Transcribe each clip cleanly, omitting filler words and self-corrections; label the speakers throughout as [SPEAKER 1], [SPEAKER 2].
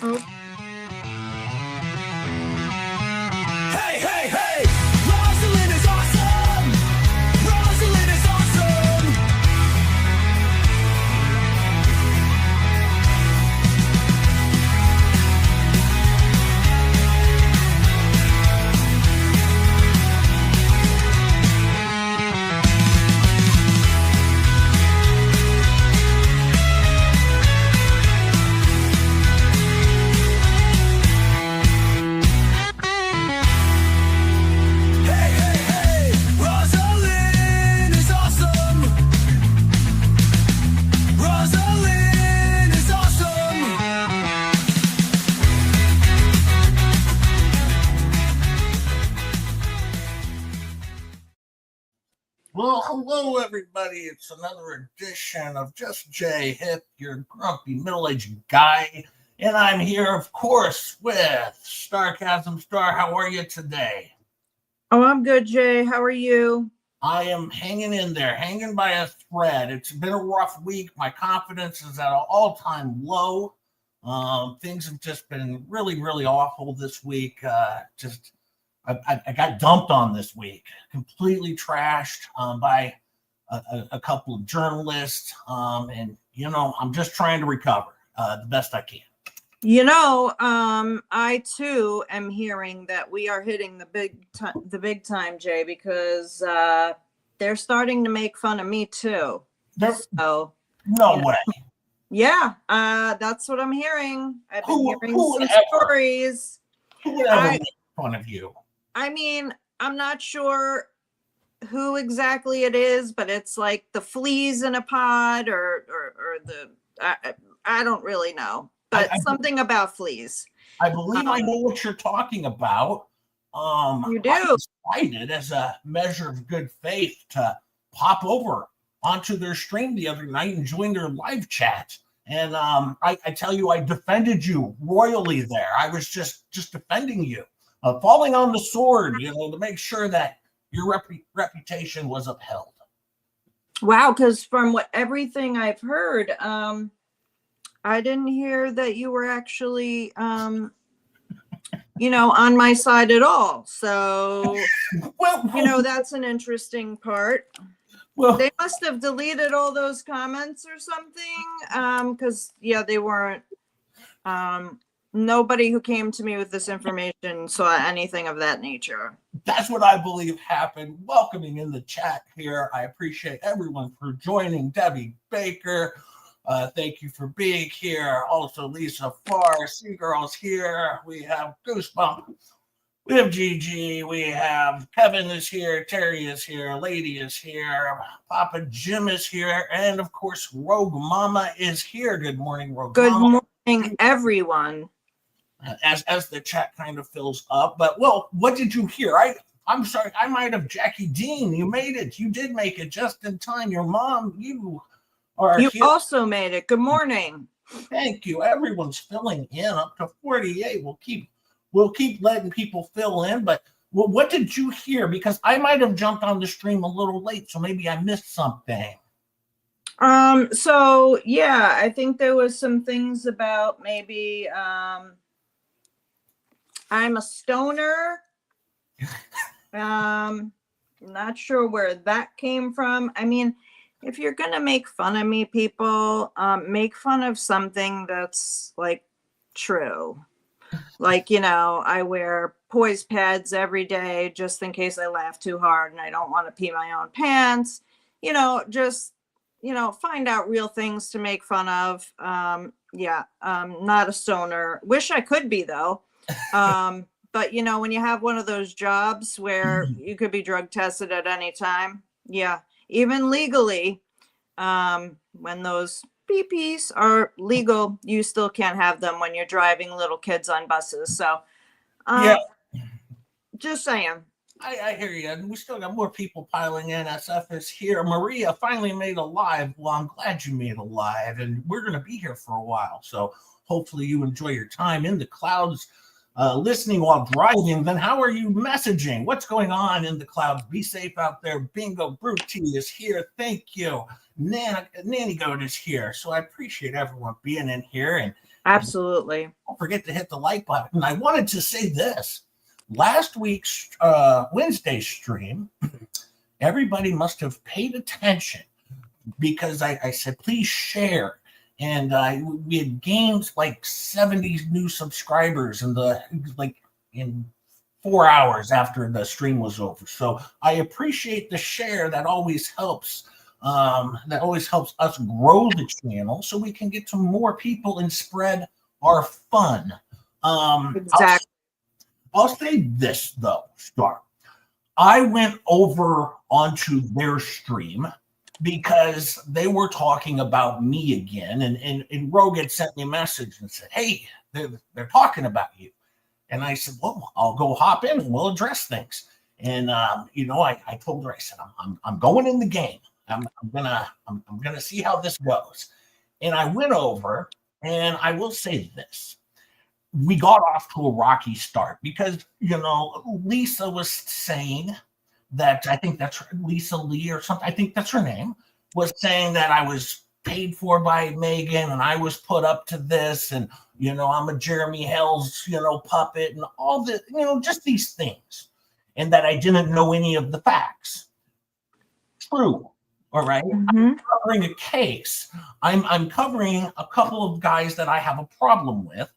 [SPEAKER 1] Oh.
[SPEAKER 2] Hey, hey, hey! Rosalind is awesome! Rosalind is awesome! Hey, hey, hey! Rosalind is awesome! Rosalind is awesome!
[SPEAKER 3] Well, hello, everybody. It's another edition of Just Jay Hip, your grumpy middle-aged guy. And I'm here, of course, with Starchasm Star. How are you today?
[SPEAKER 1] Oh, I'm good, Jay. How are you?
[SPEAKER 3] I am hanging in there, hanging by a thread. It's been a rough week. My confidence is at an all-time low. Things have just been really, really awful this week. I got dumped on this week, completely trashed by a couple of journalists. And, you know, I'm just trying to recover the best I can.
[SPEAKER 1] You know, I too am hearing that we are hitting the big time, Jay, because they're starting to make fun of me too. So,
[SPEAKER 3] No
[SPEAKER 1] you know,
[SPEAKER 3] way.
[SPEAKER 1] Yeah, that's what I'm hearing. I've been hearing some stories.
[SPEAKER 3] Who would ever make fun of you?
[SPEAKER 1] I mean, I'm not sure who exactly it is, but it's like the fleas in a pod or the I don't really know, but something about fleas.
[SPEAKER 3] I believe I know what you're talking about.
[SPEAKER 1] You do.
[SPEAKER 3] I decided as a measure of good faith to pop over onto their stream the other night and join their live chat. And I tell you, I defended you royally there. I was just defending you, falling on the sword, you know, to make sure that your reputation was upheld.
[SPEAKER 1] Wow, because from everything I've heard, I didn't hear that you were actually, you know, on my side at all. So,
[SPEAKER 3] Well,
[SPEAKER 1] you know, that's an interesting part.
[SPEAKER 3] well,
[SPEAKER 1] They must have deleted all those comments or something, because yeah, they weren't. Nobody who came to me with this information saw anything of that nature.
[SPEAKER 3] that's what I believe happened. Welcoming in the chat here. I appreciate everyone for joining. Debbie Baker, thank you for being here. Also, Lisa Farr, Sea Girls here. We have Goosebump. We have Gigi. We have Kevin is here. Terry is here. Lady is here. Papa Jim is here. And of course, Rogue Mama is here. Good morning, Rogue Mama.
[SPEAKER 1] Good morning, everyone.
[SPEAKER 3] As the chat kind of fills up. But, well, what did you hear? I'm sorry, I might have Jackie Dean. You made it. You did make it just in time. Your mom, you are
[SPEAKER 1] You
[SPEAKER 3] here.
[SPEAKER 1] also made it. Good morning.
[SPEAKER 3] Thank you. Everyone's filling in up to 48. We'll keep letting people fill in. But what did you hear? Because I might have jumped on the stream a little late, so maybe I missed something.
[SPEAKER 1] So yeah, I think there was some things about maybe I'm a stoner. Not sure where that came from. I mean, if you're gonna make fun of me, people, make fun of something that's like true. Like, you know, I wear poise pads every day just in case I laugh too hard and I don't want to pee my own pants. You know, just, you know, find out real things to make fun of. Not a stoner. Wish I could be though. But you know, when you have one of those jobs where you could be drug tested at any time, yeah, even legally, when those PPs are legal, you still can't have them when you're driving little kids on buses. So,
[SPEAKER 3] Yeah.
[SPEAKER 1] Just saying.
[SPEAKER 3] I hear you. And we still got more people piling in. SF is here. Maria finally made a live. Well, I'm glad you made a live, and we're going to be here for a while. So hopefully you enjoy your time in the clouds, listening while driving. Then how are you messaging? What's going on in the clouds? Be safe out there. Bingo Brute is here. Thank you. Nanny Goat is here. So I appreciate everyone being in here. And
[SPEAKER 1] Absolutely.
[SPEAKER 3] Don't forget to hit the like button. I wanted to say this. Last week's Wednesday stream, everybody must have paid attention because I said, please share. And we had gained like 70 new subscribers in 4 hours after the stream was over. So I appreciate the share. That always helps. That always helps us grow the channel so we can get to more people and spread our fun.
[SPEAKER 1] Exactly.
[SPEAKER 3] I'll say this though, Star. I went over onto their stream because they were talking about me again, and Rogue had sent me a message and said, "Hey, they're talking about you." And I said, "Well, I'll go hop in and we'll address things." And I told her, I said, "I'm going in the game. I'm gonna see how this goes." And I went over, and I will say this. We got off to a rocky start because, Lisa was saying that, I think that's Lisa Lee or something, I think that's her name, was saying that I was paid for by Megan and I was put up to this, and, I'm a Jeremy Hells, puppet and all the, just these things, and that I didn't know any of the facts. True. All right.
[SPEAKER 1] Mm-hmm.
[SPEAKER 3] I'm covering a case. I'm covering a couple of guys that I have a problem with,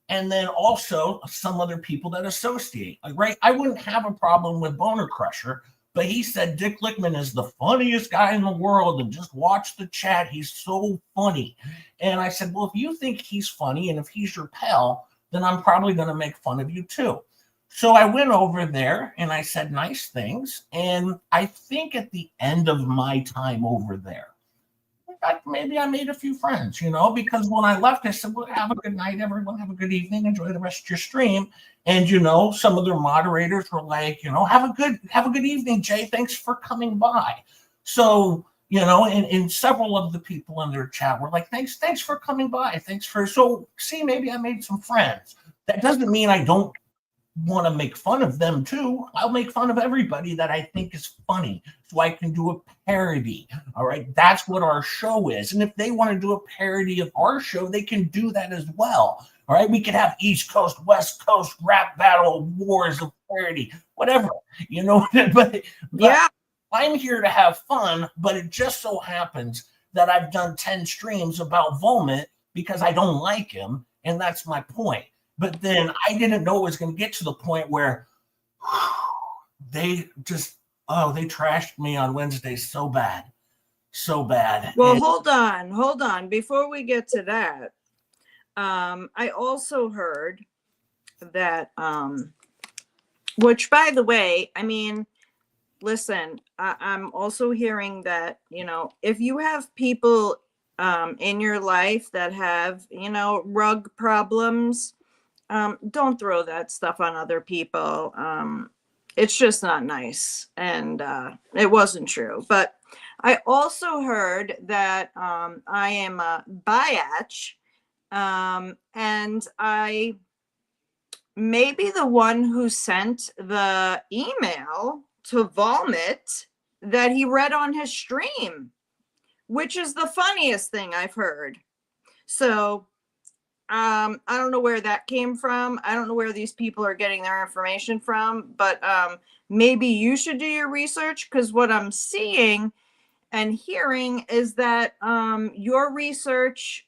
[SPEAKER 3] and then also some other people that associate. Right? I wouldn't have a problem with Boner Crusher, but he said Dick Lickman is the funniest guy in the world, and just watch the chat. He's so funny. And I said, well, if you think he's funny and if he's your pal, then I'm probably going to make fun of you too. So I went over there and I said nice things. And I think at the end of my time over there, maybe I made a few friends, because when I left, I said, well, have a good night, everyone. Have a good evening. Enjoy the rest of your stream. And, some of their moderators were like, have a good evening, Jay. Thanks for coming by. So, and several of the people in their chat were like, thanks for coming by. So see, maybe I made some friends. That doesn't mean I don't want to make fun of them too. I'll make fun of everybody that I think is funny, so I can do a parody. All right, that's what our show is. And if they want to do a parody of our show, they can do that as well. All right, we could have East Coast, West Coast rap battle wars of parody, whatever, but
[SPEAKER 1] Yeah.
[SPEAKER 3] I'm here to have fun. But it just so happens that I've done 10 streams about Volmit because I don't like him, and that's my point. But then I didn't know it was going to get to the point where they trashed me on Wednesday so bad.
[SPEAKER 1] Well, hold on. Before we get to that, I also heard that, which, by the way, I mean, listen, I'm also hearing that, if you have people in your life that have, rug problems, don't throw that stuff on other people. It's just not nice. And it wasn't true. But I also heard that I am a biatch, and I may be the one who sent the email to Volmit that he read on his stream, which is the funniest thing I've heard. So I don't know where that came from. I don't know where these people are getting their information from, but maybe you should do your research, because what I'm seeing and hearing is that your research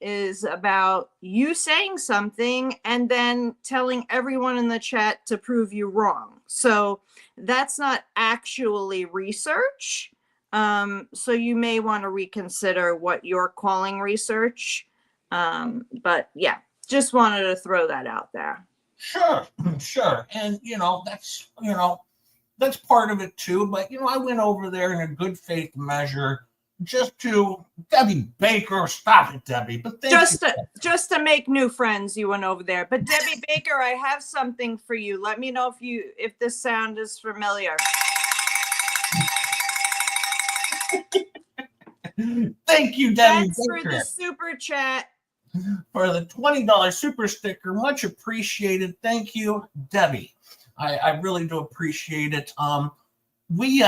[SPEAKER 1] is about you saying something and then telling everyone in the chat to prove you wrong. So that's not actually research. So you may want to reconsider what you're calling research. But yeah, just wanted to throw that out there.
[SPEAKER 3] Sure. And, that's part of it too. But, I went over there in a good faith measure just to Debbie Baker. Stop it, Debbie. But
[SPEAKER 1] just to make new friends, you went over there. But Debbie Baker, I have something for you. Let me know if this sound is familiar.
[SPEAKER 3] Thank you, Debbie
[SPEAKER 1] Thanks
[SPEAKER 3] Baker,
[SPEAKER 1] for the super chat.
[SPEAKER 3] for the $20 super sticker. Much appreciated. Thank you, Debbie. I really do appreciate it. But when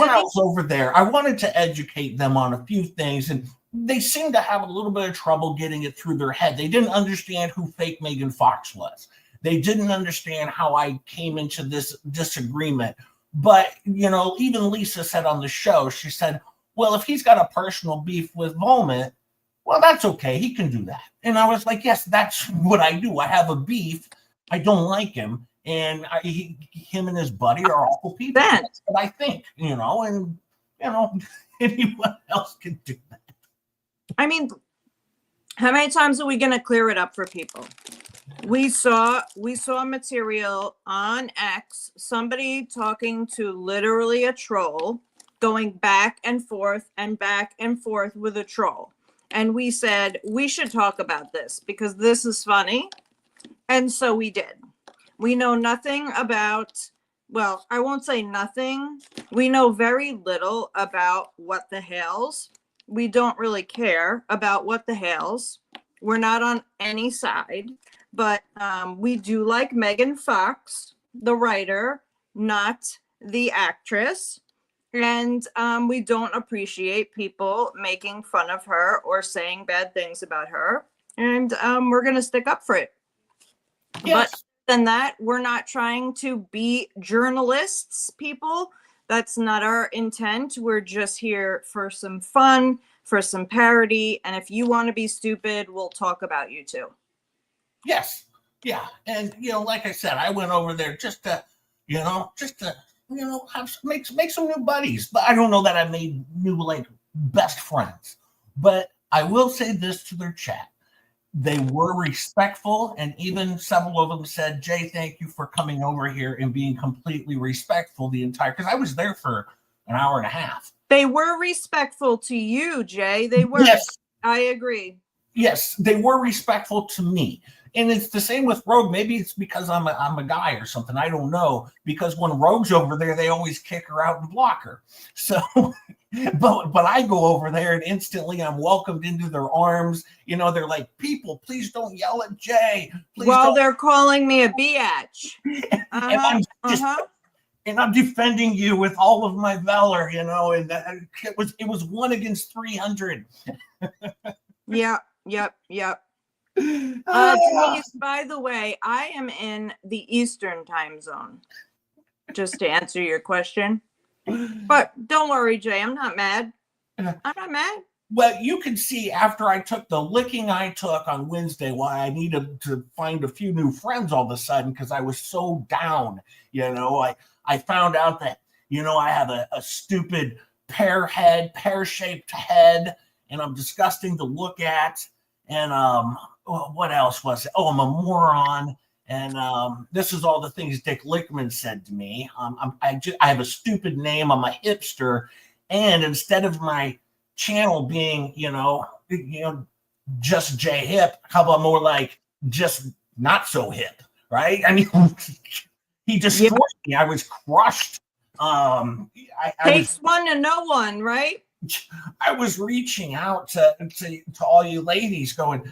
[SPEAKER 3] I was over there, I wanted to educate them on a few things. And they seem to have a little bit of trouble getting it through their head. They didn't understand who fake Megan Fox was. They didn't understand how I came into this disagreement. But, you know, even Lisa said on the show, she said, well, if he's got a personal beef with Volmit, well, that's okay. He can do that. And I was like, yes, that's what I do. I have a beef. I don't like him. And him and his buddy are awful people. That's what I think, you know, and, you know, anyone else can do that.
[SPEAKER 1] I mean, how many times are we going to clear it up for people? We saw material on X, somebody talking to literally a troll, going back and forth with a troll. And we said, we should talk about this because this is funny. And so we did. We know nothing about, well, I won't say nothing. We know very little about What the Hales. We don't really care about What the Hales. We're not on any side. But we do like Megan Fox, the writer, not the actress. And we don't appreciate people making fun of her or saying bad things about her. And we're going to stick up for it. Yes. But than that, we're not trying to be journalists, people. That's not our intent. We're just here for some fun, for some parody. And if you want to be stupid, we'll talk about you too.
[SPEAKER 3] Yes. Yeah. And, you know, like I said, I went over there just to make some new buddies. But I don't know that I made new, like, best friends. But I will say this to their chat. They were respectful. And even several of them said, Jay, thank you for coming over here and being completely respectful the entire, because I was there for an hour and a half.
[SPEAKER 1] They were respectful to you, Jay. They were.
[SPEAKER 3] Yes.
[SPEAKER 1] I agree.
[SPEAKER 3] Yes, they were respectful to me. And it's the same with Rogue. Maybe it's because I'm a guy or something. I don't know. Because when Rogue's over there, they always kick her out and block her. So, but I go over there and instantly I'm welcomed into their arms. You know, they're like, people, please don't yell at Jay.
[SPEAKER 1] Well, they're calling me a biatch.
[SPEAKER 3] And I'm defending you with all of my valor, you know, and it was 1 against 300.
[SPEAKER 1] Yep. Denise, by the way, I am in the Eastern time zone, just to answer your question. But don't worry, Jay, I'm not mad.
[SPEAKER 3] Well, you can see after I took the licking I took on Wednesday why I needed to find a few new friends all of a sudden, because I was so down. You know, I found out that, you know, I have a stupid pear-shaped head, and I'm disgusting to look at. And what else was it? Oh, I'm a moron. And this is all the things Dick Lickman said to me. I have a stupid name. I'm a hipster. And instead of my channel being, you know, just J Hip, how about more like just not so hip, right? I mean, he destroyed me. I was crushed.
[SPEAKER 1] Takes one to know one, right?
[SPEAKER 3] I was reaching out to all you ladies going,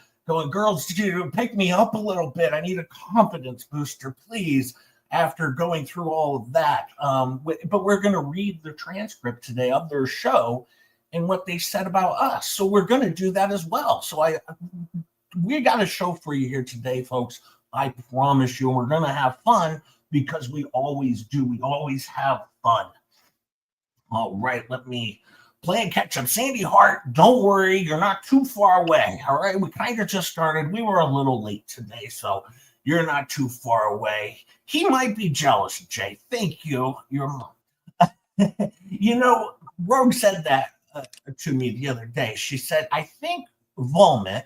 [SPEAKER 3] girls, you pick me up a little bit. I need a confidence booster, please, after going through all of that. But we're going to read the transcript today of their show and what they said about us. So we're going to do that as well. So we got a show for you here today, folks. I promise you, we're going to have fun because we always do. We always have fun. All right, let me play and catch up. Sandy Hart, don't worry, you're not too far away. All right, we kind of just started. We were a little late today, so you're not too far away. He might be jealous, Jay. Thank you. Your mom. You know, Rogue said that to me the other day. She said, I think Volmit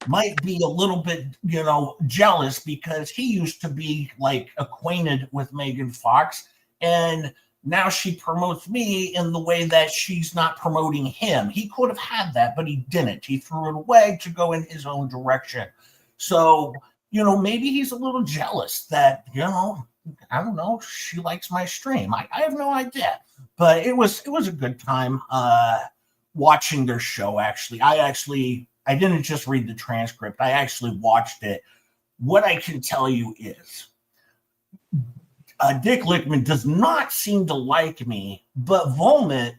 [SPEAKER 3] might be a little bit, you know, jealous because he used to be like acquainted with Megan Fox, and now she promotes me in the way that she's not promoting him. He could have had that, but he didn't. He threw it away to go in his own direction. So, you know, maybe he's a little jealous that, you know, I don't know, she likes my stream. I have no idea. But it was a good time watching their show, actually. I didn't just read the transcript. I actually watched it. What I can tell you is Dick Lickman does not seem to like me, but Volmit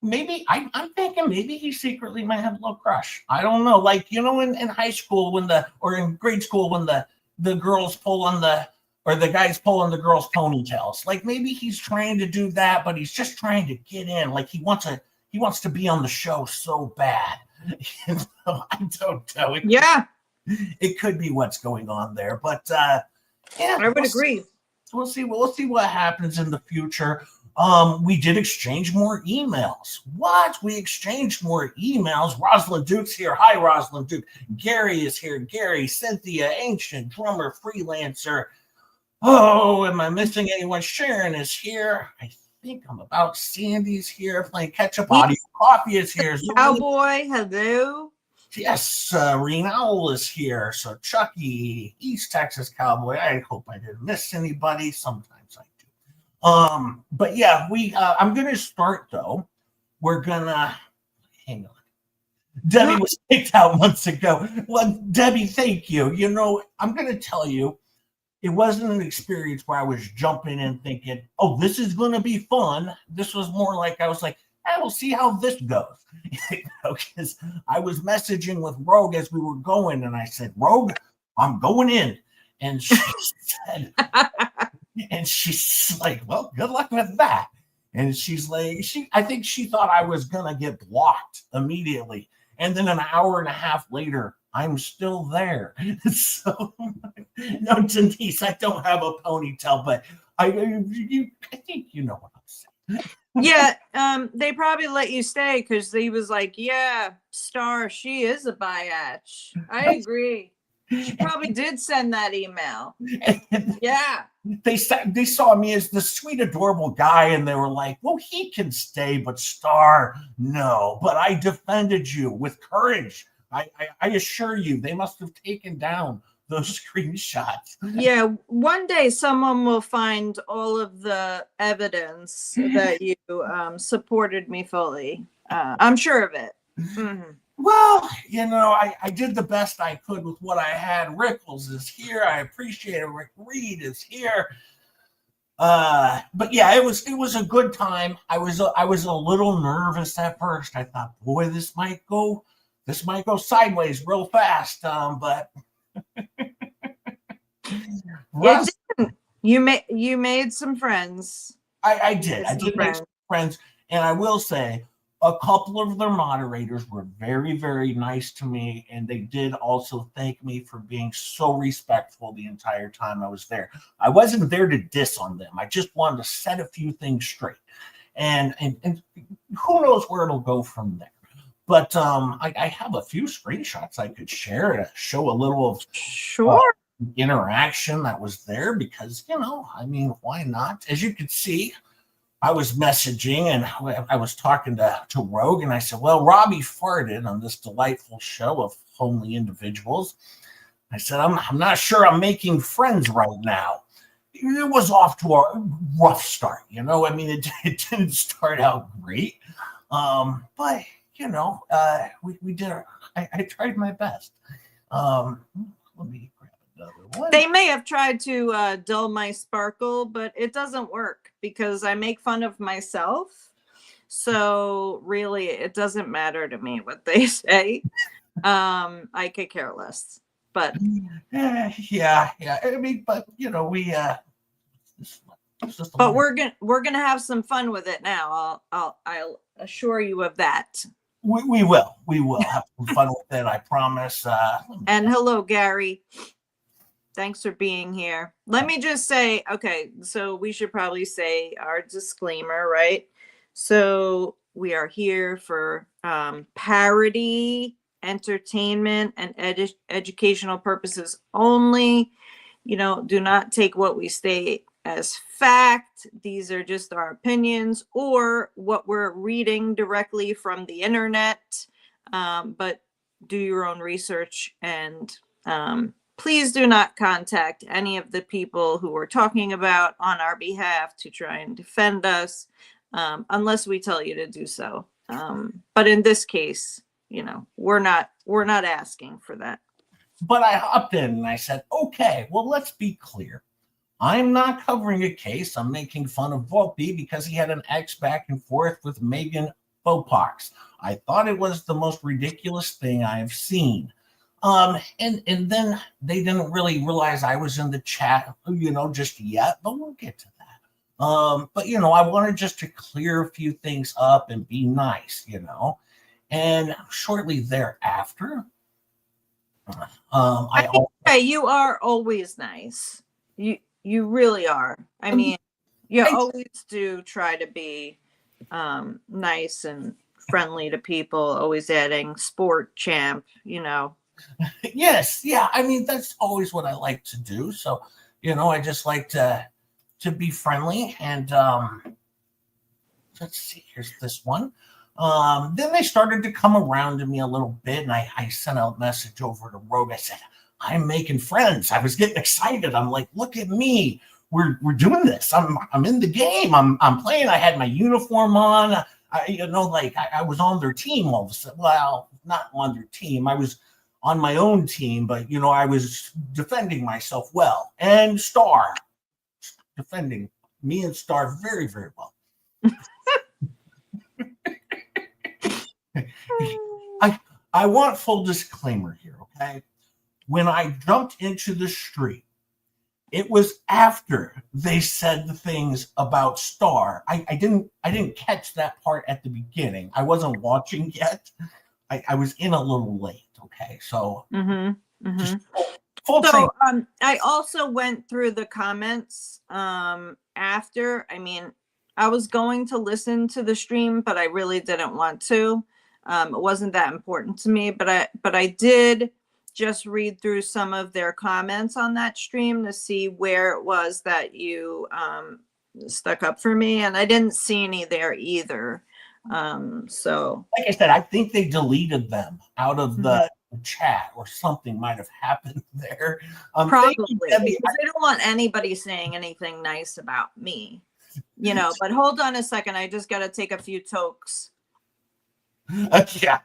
[SPEAKER 3] maybe I'm thinking maybe he secretly might have a little crush. I don't know. Like, in high school or in grade school when the girls pull on the guys pull on the girls' ponytails. Like maybe he's trying to do that, but he's just trying to get in. Like he wants to be on the show so bad. I don't know. It could be what's going on there, but yeah,
[SPEAKER 1] I would agree.
[SPEAKER 3] We'll see what happens in the future. We did exchange more emails. What? We exchanged more emails. Rosalind Duke's here. Hi, Rosalind Duke. Gary is here. Gary, Cynthia, Ancient, Drummer, Freelancer. Oh, am I missing anyone? Sharon is here. I think I'm about. Sandy's here. Playing catch-up audio. Coffee is here.
[SPEAKER 1] Cowboy, hello.
[SPEAKER 3] Yes, Reen Owl is here. So Chucky, East Texas Cowboy. I hope I didn't miss anybody. Sometimes I do. But yeah, I'm gonna start though. We're gonna hang on. Debbie was kicked out months ago. Well, Debbie, thank you. I'm gonna tell you, it wasn't an experience where I was jumping in thinking, oh, this is gonna be fun. This was more like I was like, we'll see how this goes. Because I was messaging with Rogue as we were going, and I said, Rogue, I'm going in. And she said, and she's like, well, good luck with that. And she's like, I think she thought I was gonna get blocked immediately. And then an hour and a half later, I'm still there. So no, Denise, I don't have a ponytail, but I think you know what I'm saying.
[SPEAKER 1] Yeah, they probably let you stay because he was like, yeah, Star, she is a biatch. I agree. She probably did send that email. Yeah.
[SPEAKER 3] They saw me as the sweet, adorable guy, and they were like, well, he can stay, but Star, no. But I defended you with courage. I assure you, they must have taken down those screenshots.
[SPEAKER 1] Yeah, one day someone will find all of the evidence that you supported me fully. I'm sure of it. Mm-hmm.
[SPEAKER 3] Well, I did the best I could with what I had. Rickles is here. I appreciate it. Rick Reed is here. But yeah, it was a good time. I was a little nervous at first. I thought, boy, this might go sideways real fast. But
[SPEAKER 1] Russ, you made some friends.
[SPEAKER 3] I did make some friends, and I will say a couple of their moderators were very, very nice to me, and they did also thank me for being so respectful the entire time I was there. I wasn't there to diss on them. I just wanted to set a few things straight, and who knows where it'll go from there. But I have a few screenshots I could share to show a little of interaction that was there because, why not? As you could see, I was messaging and I was talking to Rogue, and I said, well, Robbie farted on this delightful show of homely individuals. I said, I'm not sure I'm making friends right now. It was off to a rough start, it didn't start out great. But we did. I tried my best. Let me grab another one.
[SPEAKER 1] They may have tried to dull my sparkle, but it doesn't work because I make fun of myself. So really, it doesn't matter to me what they say. I could care less. But
[SPEAKER 3] yeah. I mean, but we.
[SPEAKER 1] But we're gonna have some fun with it now. I'll assure you of that.
[SPEAKER 3] We will have some fun with it. I promise.
[SPEAKER 1] And hello, Gary. Thanks for being here. Let me just say, okay, so we should probably say our disclaimer, right? So we are here for parody, entertainment, and educational purposes only. Do not take what we state as fact. These are just our opinions or what we're reading directly from the internet. But do your own research, and please do not contact any of the people who we're talking about on our behalf to try and defend us unless we tell you to do so. But in this case, we're not asking for that.
[SPEAKER 3] But I hopped in and I said, okay, well, let's be clear. I'm not covering a case. I'm making fun of Vulpi because he had an ex back and forth with Megan faux pox. I thought it was the most ridiculous thing I have seen. And then they didn't really realize I was in the chat, just yet, but we'll get to that. But I wanted just to clear a few things up and be nice, And shortly thereafter,
[SPEAKER 1] you are always nice. You really are. I mean, you always do try to be nice and friendly to people, always adding sport champ,
[SPEAKER 3] Yes, yeah. I mean, that's always what I like to do. So, I just like to be friendly. And let's see, here's this one. Then they started to come around to me a little bit, and I sent a message over to Rogue. I said, I'm making friends. I was getting excited. I'm like, look at me. We're doing this. I'm in the game. I'm playing. I had my uniform on. I was on their team all of a sudden. Well, not on their team. I was on my own team, but I was defending myself well. And Star defending me and Star very, very well. I want full disclaimer here, okay? When I jumped into the street, it was after they said the things about Star. I didn't catch that part at the beginning. I wasn't watching yet. I was in a little late. Okay, so just full
[SPEAKER 1] so I also went through the comments after. I mean, I was going to listen to the stream, but I really didn't want to. It wasn't that important to me, but I did just read through some of their comments on that stream to see where it was that you stuck up for me, and I didn't see any there either. So
[SPEAKER 3] like I said, I think they deleted them out of the chat, or something might have happened there.
[SPEAKER 1] Probably because they don't want anybody saying anything nice about me, but hold on a second. I just got to take a few tokes.
[SPEAKER 3] Yeah.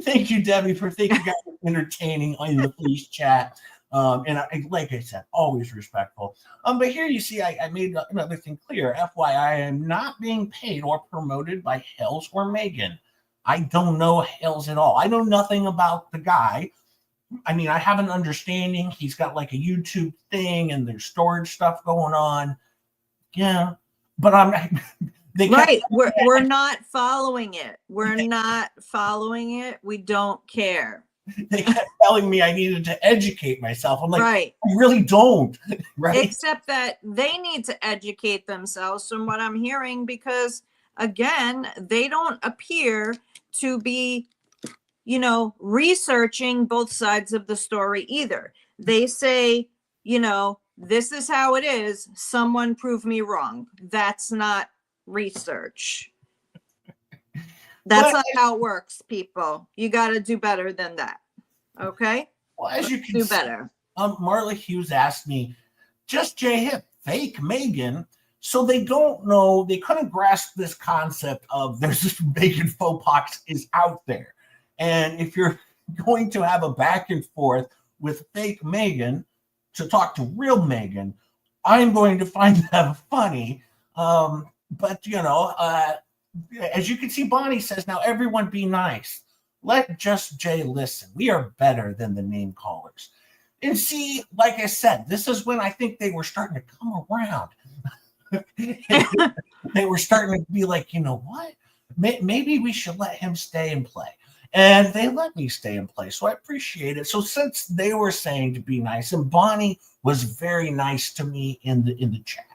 [SPEAKER 3] Thank you, Debbie, for thinking that was entertaining in the police chat. And like I said, always respectful. But here you see, I made another thing clear. FYI, I am not being paid or promoted by Hales or Megan. I don't know Hales at all. I know nothing about the guy. I mean, I have an understanding. He's got like a YouTube thing and there's storage stuff going on. Yeah, but I'm
[SPEAKER 1] right. We're not following it. We're not following it. We don't care.
[SPEAKER 3] They kept telling me I needed to educate myself. I'm like,
[SPEAKER 1] right.
[SPEAKER 3] I really don't. Right.
[SPEAKER 1] Except that they need to educate themselves from what I'm hearing, because again, they don't appear to be, researching both sides of the story either. They say, this is how it is. Someone prove me wrong. That's not research. That's not how it works, people. You got to do better than that. Okay?
[SPEAKER 3] Well, as you can
[SPEAKER 1] do
[SPEAKER 3] see,
[SPEAKER 1] better.
[SPEAKER 3] Marla Hughes asked me, just J-Hip, fake Megan. So they don't know, they couldn't grasp this concept of there's this Megan faux pox is out there. And if you're going to have a back and forth with fake Megan to talk to real Megan, I'm going to find that funny. But, as you can see, Bonnie says, now everyone be nice. Let Just Jay listen. We are better than the name callers. And see, like I said, this is when I think they were starting to come around. They were starting to be like, you know what? Maybe we should let him stay and play. And they let me stay and play. So I appreciate it. So since they were saying to be nice, and Bonnie was very nice to me in the chat.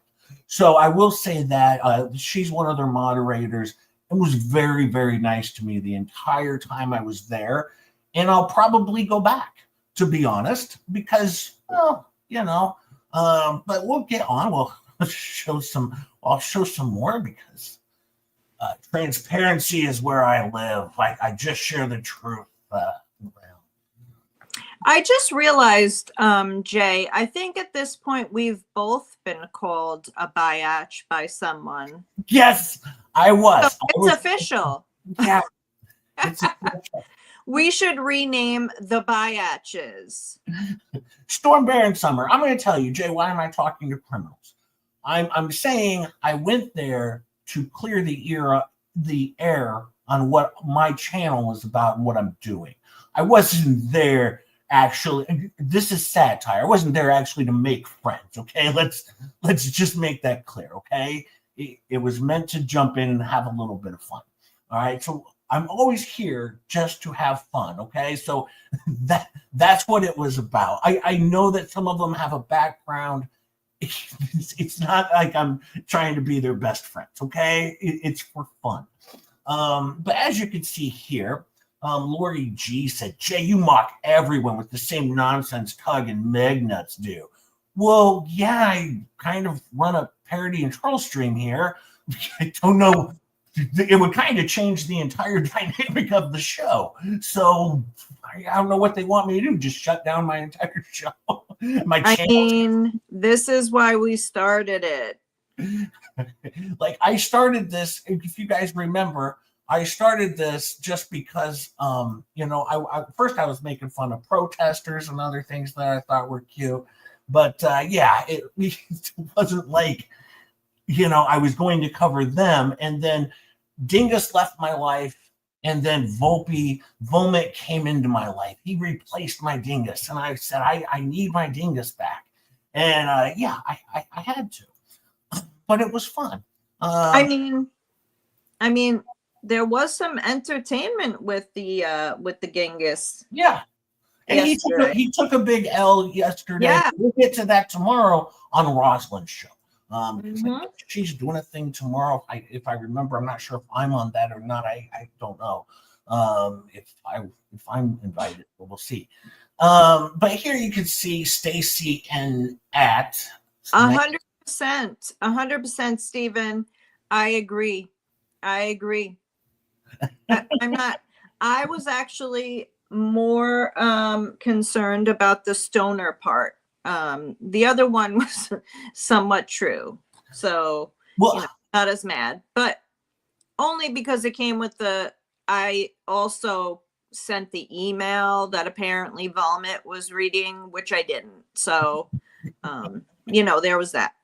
[SPEAKER 3] So I will say that she's one of their moderators and was very, very nice to me the entire time I was there. And I'll probably go back, to be honest, because, but we'll get on. I'll show some more, because transparency is where I live. I just share the truth.
[SPEAKER 1] I just realized, Jay, I think at this point we've both been called a biatch by someone.
[SPEAKER 3] Yes, I was.
[SPEAKER 1] So it's official.
[SPEAKER 3] Yeah. It's official.
[SPEAKER 1] We should rename the biatches.
[SPEAKER 3] Storm Baron Summer. I'm going to tell you, Jay, why am I talking to criminals? I'm saying I went there to clear the the air on what my channel is about and what I'm doing. I wasn't there actually. This is satire. I wasn't there actually to make friends. Okay, let's just make that clear. Okay, it was meant to jump in and have a little bit of fun. All right, so I'm always here just to have fun. Okay, so that's what it was about. I know that some of them have a background. It's not like I'm trying to be their best friends. Okay, it's for fun. But as you can see here, Lori G said, Jay, you mock everyone with the same nonsense Tug and Megnuts do. Well, yeah, I kind of run a parody and troll stream here. I don't know. It would kind of change the entire dynamic of the show. So I don't know what they want me to do. Just shut down my entire show. My channel.
[SPEAKER 1] I mean, this is why we started it.
[SPEAKER 3] Like, I started this, if you guys remember, I started this just because, first I was making fun of protesters and other things that I thought were cute. But it wasn't like, I was going to cover them. And then Dingus left my life. And then Volmit came into my life. He replaced my Dingus. And I said, I need my Dingus back. And I had to. But it was fun.
[SPEAKER 1] I mean, there was some entertainment with the Genghis.
[SPEAKER 3] Yeah. And he took a big L yesterday.
[SPEAKER 1] Yeah.
[SPEAKER 3] We'll get to that tomorrow on Rosalind's show. She's doing a thing tomorrow. If I remember, I'm not sure if I'm on that or not. I don't know. If I'm invited, but we'll see. But here you can see Stacy and at
[SPEAKER 1] 100%, Stephen. I agree. I'm not. I was actually more concerned about the stoner part. The other one was somewhat true, so not as mad, but only because it came with the. I also sent the email that apparently Volmit was reading, which I didn't. So, there was that.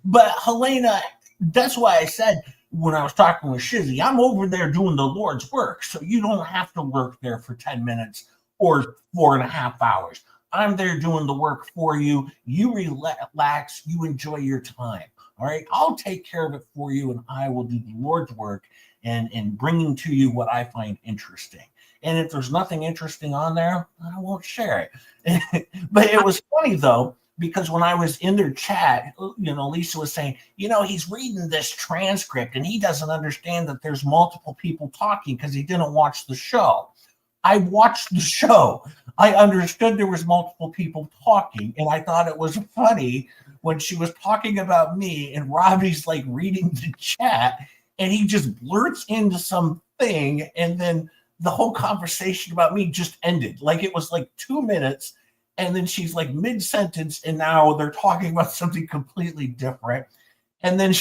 [SPEAKER 3] But Helena, that's why I said when I was talking with Shizzy, I'm over there doing the Lord's work, so you don't have to work there for 10 minutes or 4.5 hours. I'm there doing the work for you. You relax, you enjoy your time. All right, I'll take care of it for you, and I will do the Lord's work and bringing to you what I find interesting. And if there's nothing interesting on there, I won't share it. But it was funny though, because when I was in their chat, Lisa was saying, he's reading this transcript and he doesn't understand that there's multiple people talking because he didn't watch the show. I watched the show. I understood there was multiple people talking, and I thought it was funny when she was talking about me and Robbie's like reading the chat and he just blurts into something, and then the whole conversation about me just ended. Like it was like 2 minutes. And then she's like mid-sentence, and now they're talking about something completely different. And then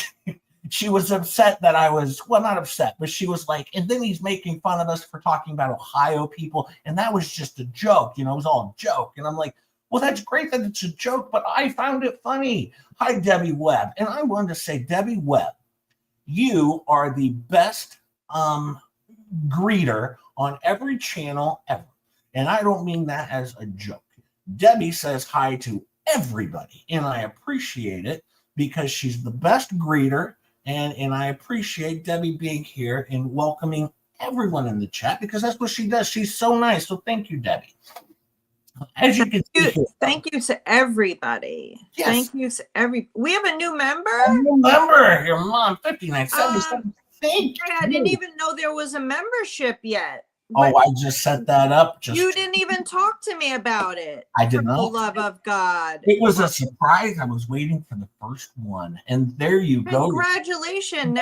[SPEAKER 3] she was upset that I was, well, not upset, but she was like, and then he's making fun of us for talking about Ohio people. And that was just a joke, it was all a joke. And I'm like, well, that's great that it's a joke, but I found it funny. Hi, Debbie Webb. And I wanted to say, Debbie Webb, you are the best greeter on every channel ever. And I don't mean that as a joke. Debbie says hi to everybody, and I appreciate it because she's the best greeter, and I appreciate Debbie being here and welcoming everyone in the chat because that's what she does. She's so nice. So thank you, Debbie. As you can see,
[SPEAKER 1] thank you to everybody. Yes. Thank you to we have a new member.
[SPEAKER 3] Your mom, 5977. Thank you.
[SPEAKER 1] I didn't even know there was a membership yet.
[SPEAKER 3] Oh, I just set that up.
[SPEAKER 1] You didn't even talk to me about it.
[SPEAKER 3] I did not.
[SPEAKER 1] For the love of God.
[SPEAKER 3] It was a surprise. I was waiting for the first one. And there you go.
[SPEAKER 1] Congratulations.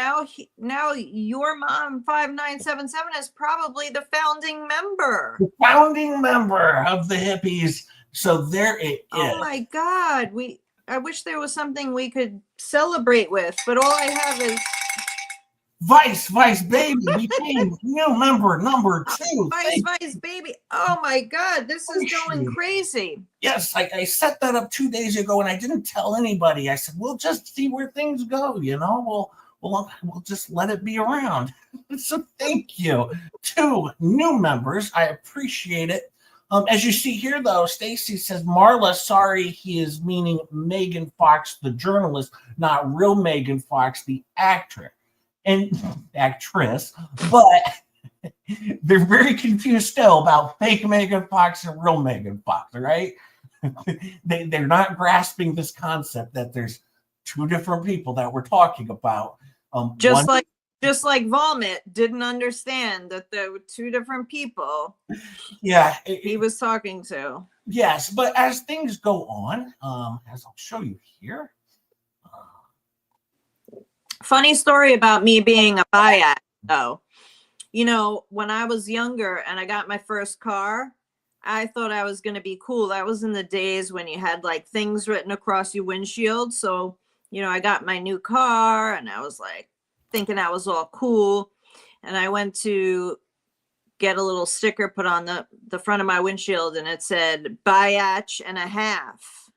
[SPEAKER 1] Now your mom, 5977, is probably the founding member.
[SPEAKER 3] The founding member of the Hippies. So there it is.
[SPEAKER 1] Oh my God. I wish there was something we could celebrate with, but all I have is
[SPEAKER 3] Vice baby became new member number 2.
[SPEAKER 1] Vice baby. Oh my God, this is going crazy.
[SPEAKER 3] Yes, I set that up 2 days ago and I didn't tell anybody. I said, we'll just see where things go, well, we'll just let it be around. So thank you to new members. I appreciate it. As you see here, though, Stacy says, Marla, sorry, he is meaning Megan Fox, the journalist, not real Megan Fox, the actress. But they're very confused still about fake Megan Fox and real Megan Fox, right? They're not grasping this concept that there's two different people that we're talking about.
[SPEAKER 1] Just like Volmit didn't understand that there were two different people.
[SPEAKER 3] Yeah,
[SPEAKER 1] he was talking to.
[SPEAKER 3] Yes, but as things go on, as I'll show you here.
[SPEAKER 1] Funny story about me being a biatch, though. You know, when I was younger and I got my first car, I thought I was going to be cool. That was in the days when you had like things written across your windshield. So, you know, I got my new car and I was like thinking I was all cool. And I went to get a little sticker put on the front of my windshield and it said biatch and a half,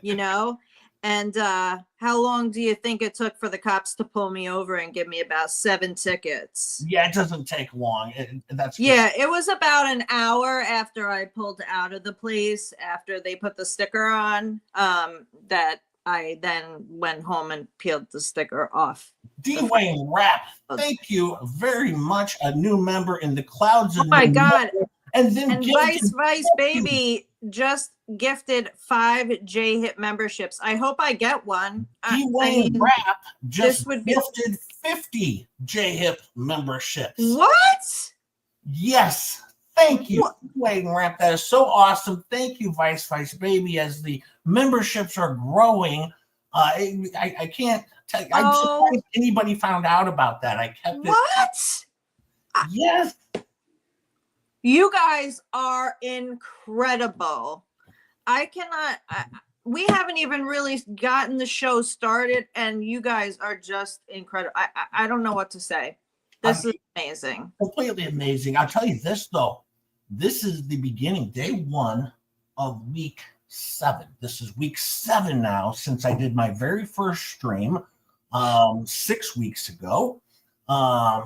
[SPEAKER 1] you know? And how long do you think it took for the cops to pull me over and give me about 7 tickets?
[SPEAKER 3] Yeah, it doesn't take long.
[SPEAKER 1] Yeah, it was about an hour after I pulled out of the place, after they put the sticker on, that I then went home and peeled the sticker off.
[SPEAKER 3] D-Wayne Rap, thank you very much. A new member in the clouds.
[SPEAKER 1] Oh my God.
[SPEAKER 3] And then
[SPEAKER 1] Vice Baby just gifted 5 J-Hip memberships. I hope I get one.
[SPEAKER 3] D-Wayne Rap just gifted 50 J-Hip memberships.
[SPEAKER 1] What?
[SPEAKER 3] Yes. Thank you, D-Wayne Rap. That is so awesome. Thank you, Vice Baby. As the memberships are growing, I can't tell you. I'm surprised anybody found out about that. I kept it.
[SPEAKER 1] What?
[SPEAKER 3] Yes.
[SPEAKER 1] You guys are incredible. We haven't even really gotten the show started and you guys are just incredible. I don't know what to say. This is amazing.
[SPEAKER 3] Completely amazing. I'll tell you this, though. This is the beginning, day 1 of week 7. This is week 7 now since I did my very first stream 6 weeks ago.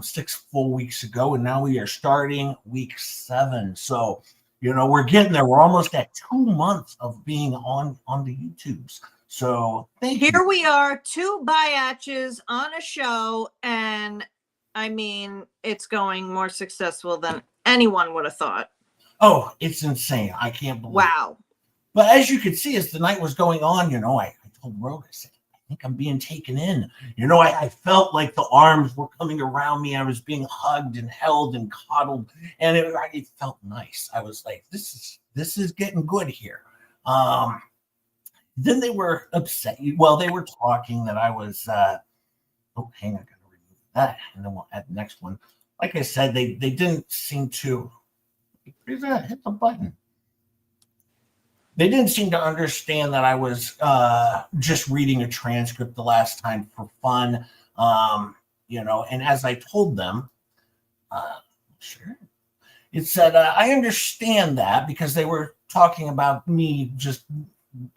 [SPEAKER 3] 6 full weeks ago, and now we are starting week 7. So, you know, we're getting there. We're almost at 2 months of being on the YouTubes. So thank you.
[SPEAKER 1] Here we are, 2 biatches on a show, and I mean, it's going more successful than anyone would have thought.
[SPEAKER 3] Oh, it's insane. I can't believe it.
[SPEAKER 1] Wow.
[SPEAKER 3] But as you can see, as the night was going on, you know, I told Rogue, I said, I think I'm being taken in. You know, I felt like the arms were coming around me. I was being hugged and held and coddled, and it felt nice. I was like, this is getting good here. Then they were upset. Well, they were talking that I was, hang on, I gotta remove that, and then we'll add the next one. Like I said, they didn't seem to, hit the button. They didn't seem to understand that I was just reading a transcript the last time for fun, you know, and as I told them, sure, it said, I understand that, because they were talking about me just,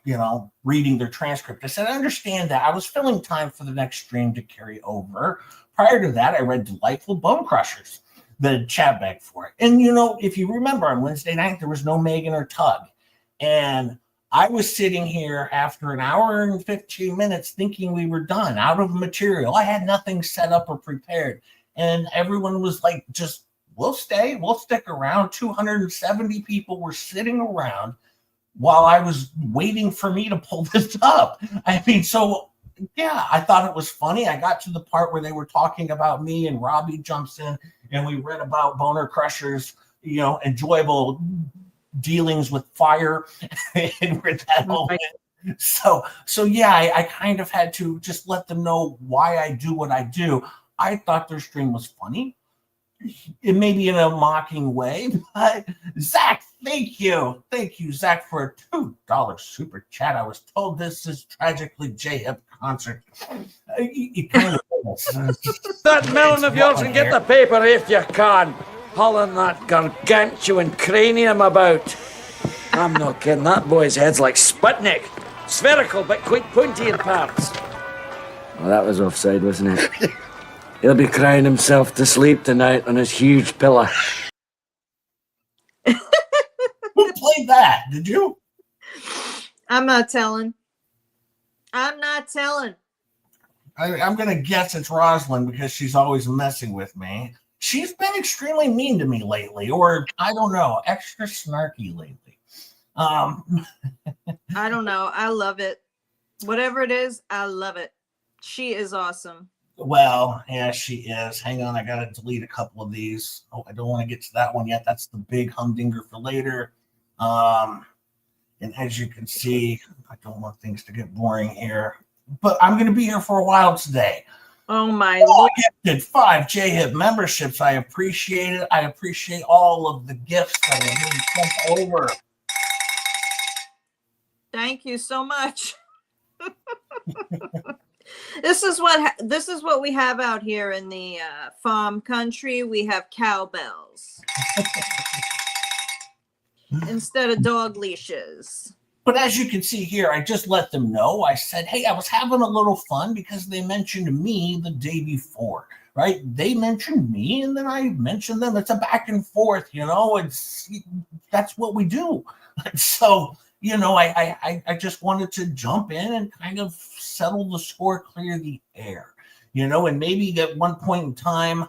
[SPEAKER 3] you know, reading their transcript. I said, I understand that. I was filling time for the next stream to carry over. Prior to that, I read Delightful Bone Crushers, the chat bag for it. And, you know, if you remember, on Wednesday night, there was no Megan or Tug. And I was sitting here after an hour and 15 minutes thinking we were done, out of material. I had nothing set up or prepared. And everyone was like, just, we'll stay, we'll stick around. 270 people were sitting around while I was waiting for me to pull this up. I mean, so yeah, I thought it was funny. I got to the part where they were talking about me and Robbie jumps in and we read about Boner Crushers, you know, enjoyable dealings with fire and where that all went. So yeah, I kind of had to just let them know why I do what I do. I thought their stream was funny. It may be in a mocking way, but Zach, thank you, Zach, for a $2 super chat. I was told this is tragically J-Hip concert. You kind of
[SPEAKER 4] that melon of yours and get the paper if you can. Hauling that gargantuan cranium about. I'm not kidding, that boy's head's like Sputnik. Spherical but quite pointy in parts. Well, that was offside, wasn't it? He'll be crying himself to sleep tonight on his huge pillow.
[SPEAKER 3] Who played that? Did you?
[SPEAKER 1] I'm not telling. I'm not telling.
[SPEAKER 3] I'm going to guess it's Rosalind because she's always messing with me. She's been extremely mean to me lately, or I don't know, extra snarky lately.
[SPEAKER 1] I don't know. I love it. Whatever it is, I love it. She is awesome.
[SPEAKER 3] Well, yeah, she is. Hang on, I got to delete a couple of these. Oh, I don't want to get to that one yet. That's the big humdinger for later. And as you can see, I don't want things to get boring here, but I'm going to be here for a while today.
[SPEAKER 1] Oh my Lord.
[SPEAKER 3] I gifted 5 J-Hip memberships. I appreciate it. I appreciate all of the gifts that are being sent over.
[SPEAKER 1] Thank you so much. This is what we have out here in the farm country. We have cowbells instead of dog leashes.
[SPEAKER 3] But as you can see here, I just let them know. I said, hey, I was having a little fun because they mentioned me the day before, right? They mentioned me and then I mentioned them. It's a back and forth, that's what we do. So, I just wanted to jump in and kind of settle the score, clear the air, and maybe at one point in time,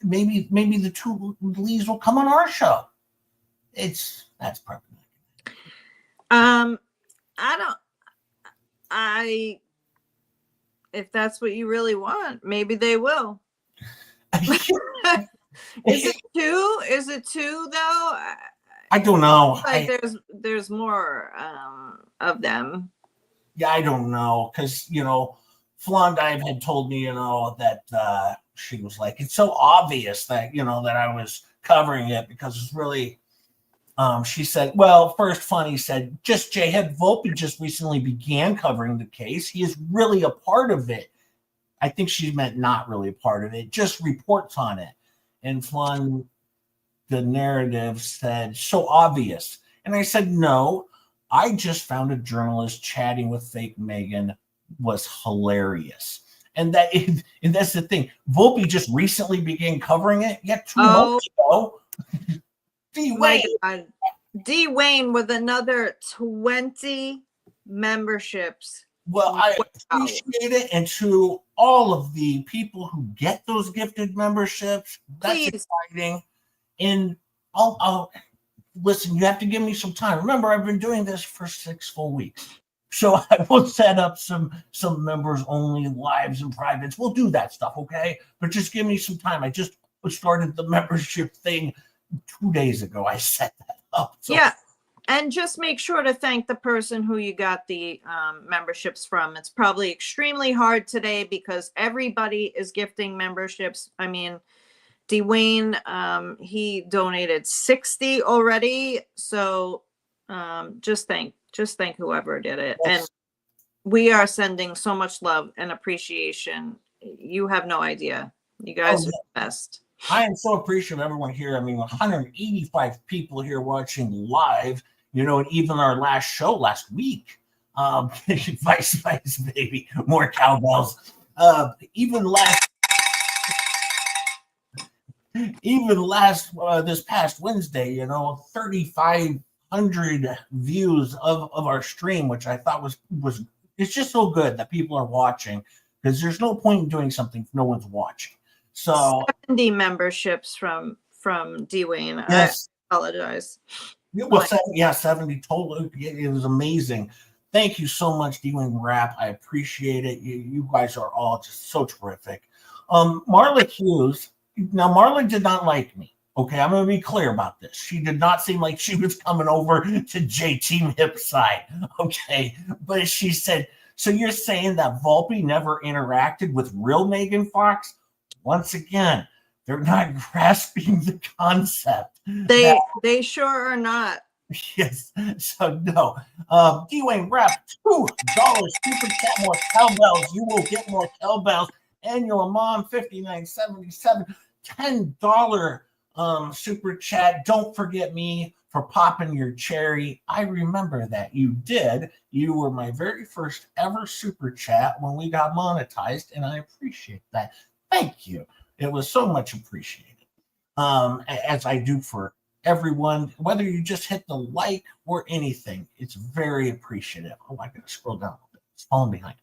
[SPEAKER 3] maybe the two Lees will come on our show. That's probably.
[SPEAKER 1] If that's what you really want, maybe they will. Is it two though?
[SPEAKER 3] I don't know.
[SPEAKER 1] Like there's more of them.
[SPEAKER 3] Yeah, I don't know because Flondive had told me that she was like, it's so obvious that that I was covering it because it's really. She said, well, first Funny said, just J-Head Volpi just recently began covering the case. He is really a part of it. I think she meant not really a part of it, just reports on it. And Flon, the narrative said, so obvious. And I said, no, I just found a journalist chatting with fake Megan was hilarious. And that's the thing. Volpi just recently began covering it yet 2 months ago.
[SPEAKER 1] D Wayne with another 20 memberships.
[SPEAKER 3] Well, I appreciate it. And to all of the people who get those gifted memberships, that's exciting. And I'll listen, you have to give me some time. Remember, I've been doing this for 6 full weeks. So I will set up some members only lives and privates. We'll do that stuff, okay? But just give me some time. I just started the membership thing 2 days ago. I set that up. So.
[SPEAKER 1] Yeah. And just make sure to thank the person who you got the memberships from. It's probably extremely hard today because everybody is gifting memberships. I mean, Dwayne, he donated 60 already. So just thank whoever did it. Yes. And we are sending so much love and appreciation. You have no idea. You guys are the best.
[SPEAKER 3] I am so appreciative of everyone here. I mean, 185 people here watching live, and even our last show last week, Vice, baby, more cowbells. Even last this past Wednesday, 3,500 views of our stream, which I thought was it's just so good that people are watching because there's no point in doing something if no one's watching. So
[SPEAKER 1] 70 memberships from Dwayne.
[SPEAKER 3] Yes.
[SPEAKER 1] I apologize.
[SPEAKER 3] Well, 70 total. It was amazing. Thank you so much, Dwayne Rap. I appreciate it. You guys are all just so terrific. Marla Hughes. Now, Marla did not like me. Okay, I'm going to be clear about this. She did not seem like she was coming over to JT Hip side. Okay, but she said, so you're saying that Vulpi never interacted with real Megan Fox? Once again, they're not grasping the concept.
[SPEAKER 1] They sure are not.
[SPEAKER 3] Yes. So no. Dwayne Rap, $2 super chat, more cowbells. You will get more cowbells. And your mom, $59.77. $10 super chat. Don't forget me for popping your cherry. I remember that you did. You were my very first ever super chat when we got monetized, and I appreciate that. Thank you. It was so much appreciated. As I do for everyone, whether you just hit the like or anything, it's very appreciative. Oh, I gotta scroll down. It's falling behind.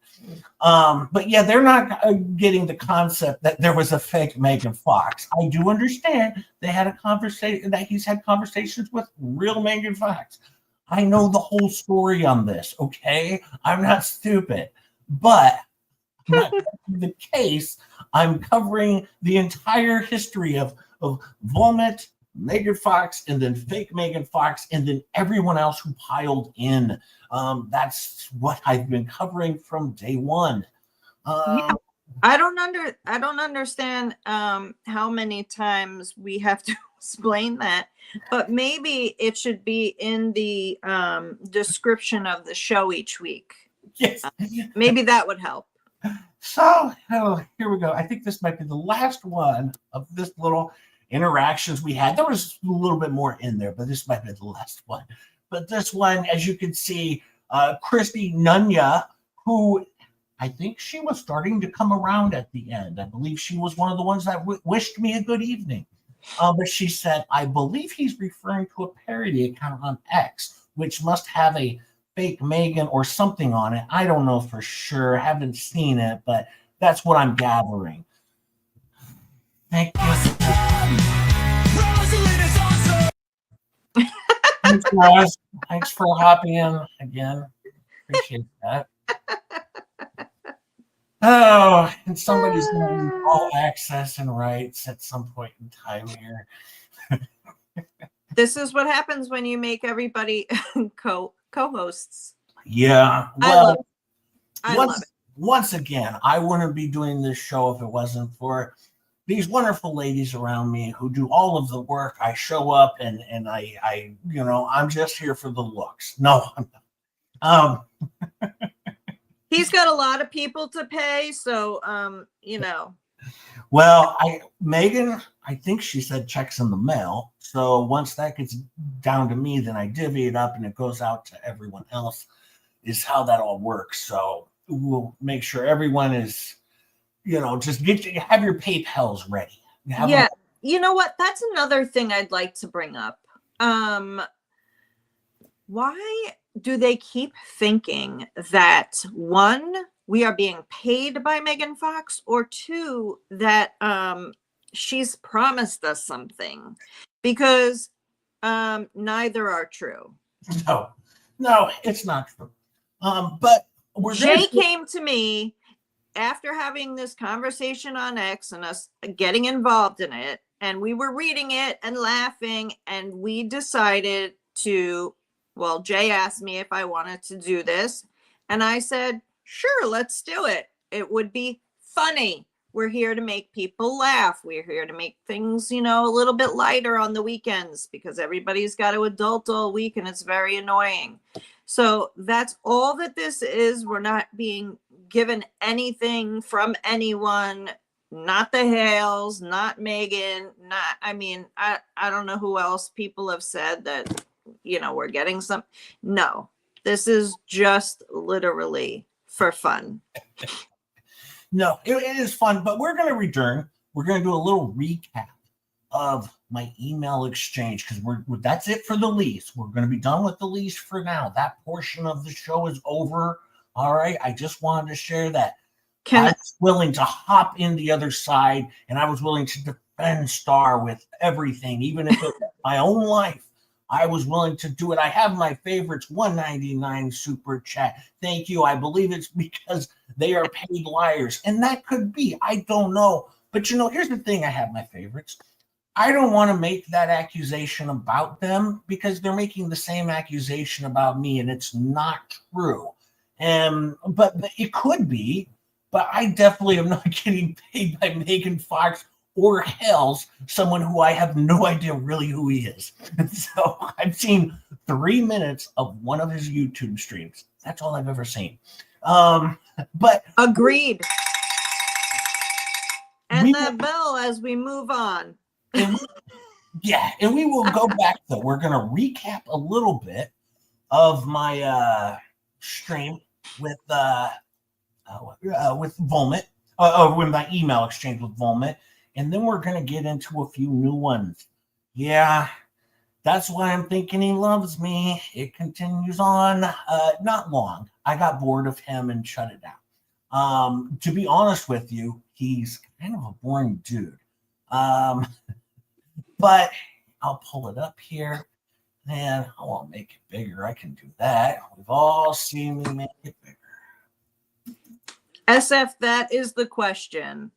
[SPEAKER 3] But yeah, they're not getting the concept that there was a fake Megan Fox. I do understand they had a conversation, that he's had conversations with real Megan Fox. I know the whole story on this, okay? I'm not stupid, but I'm not covering the case. I'm covering the entire history of Volmit, Megan Fox, and then fake Megan Fox, and then everyone else who piled in. That's what I've been covering from day one.
[SPEAKER 1] Yeah, I don't understand how many times we have to explain that, but maybe it should be in the description of the show each week.
[SPEAKER 3] Yes.
[SPEAKER 1] Maybe that would help.
[SPEAKER 3] So here we go. I think this might be the last one of this little interactions we had. There was a little bit more in there, but this might be the last one. But this one, as you can see, Christy Nunya, who I think she was starting to come around at the end. I believe she was one of the ones that wished me a good evening. But she said, I believe he's referring to a parody account on X, which must have a fake Megan or something on it. I don't know for sure. Haven't seen it, but that's what I'm gathering. Thank you. Thanks, Ross. Thanks for hopping in again. Appreciate that. Oh, and somebody's going to all access and rights at some point in time here.
[SPEAKER 1] This is what happens when you make everybody co-hosts.
[SPEAKER 3] Yeah.
[SPEAKER 1] Well, I love it.
[SPEAKER 3] Once again, I wouldn't be doing this show if it wasn't for these wonderful ladies around me who do all of the work. I show up and I I'm just here for the looks. No, I'm not.
[SPEAKER 1] He's got a lot of people to pay, so
[SPEAKER 3] Well, Megan, I think she said checks in the mail. So once that gets down to me, then I divvy it up and it goes out to everyone else, is how that all works. So we'll make sure everyone is, just have your PayPals ready.
[SPEAKER 1] Yeah. You know what? That's another thing I'd like to bring up. Why do they keep thinking that, one, we are being paid by Megan Fox, or two, that she's promised us something? Because neither are true.
[SPEAKER 3] No, it's not true. But
[SPEAKER 1] Jay came to me after having this conversation on X and us getting involved in it, and we were reading it and laughing, and we decided to, Jay asked me if I wanted to do this, and I said, sure, let's do it. It would be funny. We're here to make people laugh. We're here to make things, a little bit lighter on the weekends because everybody's got to adult all week and it's very annoying. So that's all that this is. We're not being given anything from anyone, not the Hales, not Megan, I don't know who else people have said that, we're getting some. No, this is just literally for fun.
[SPEAKER 3] No, it is fun, but we're going to return. We're going to do a little recap of my email exchange because that's it for the lease. We're going to be done with the lease for now. That portion of the show is over. All right. I just wanted to share that. I was willing to hop in the other side, and I was willing to defend Star with everything, even if it was my own life. I was willing to do it. I have my favorites, 199 super chat. Thank you. I believe it's because they are paid liars. And that could be. I don't know. But, here's the thing. I have my favorites. I don't want to make that accusation about them because they're making the same accusation about me, and it's not true. But it could be. But I definitely am not getting paid by Megan Fox or Hales, someone who I have no idea really who he is. So I've seen 3 minutes of one of his YouTube streams. That's all I've ever seen. But
[SPEAKER 1] agreed. And the bell as we move on.
[SPEAKER 3] Yeah, and we will go back though. We're going to recap a little bit of my stream with Volmit, with my email exchange with Volmit, and then we're going to get into a few new ones. Yeah, that's why I'm thinking he loves me. It continues on. Not long. I got bored of him and shut it down. To be honest with you, he's kind of a boring dude. But I'll pull it up here and I won't make it bigger. I can do that. We've all seen me make it bigger.
[SPEAKER 1] SF, that is the question.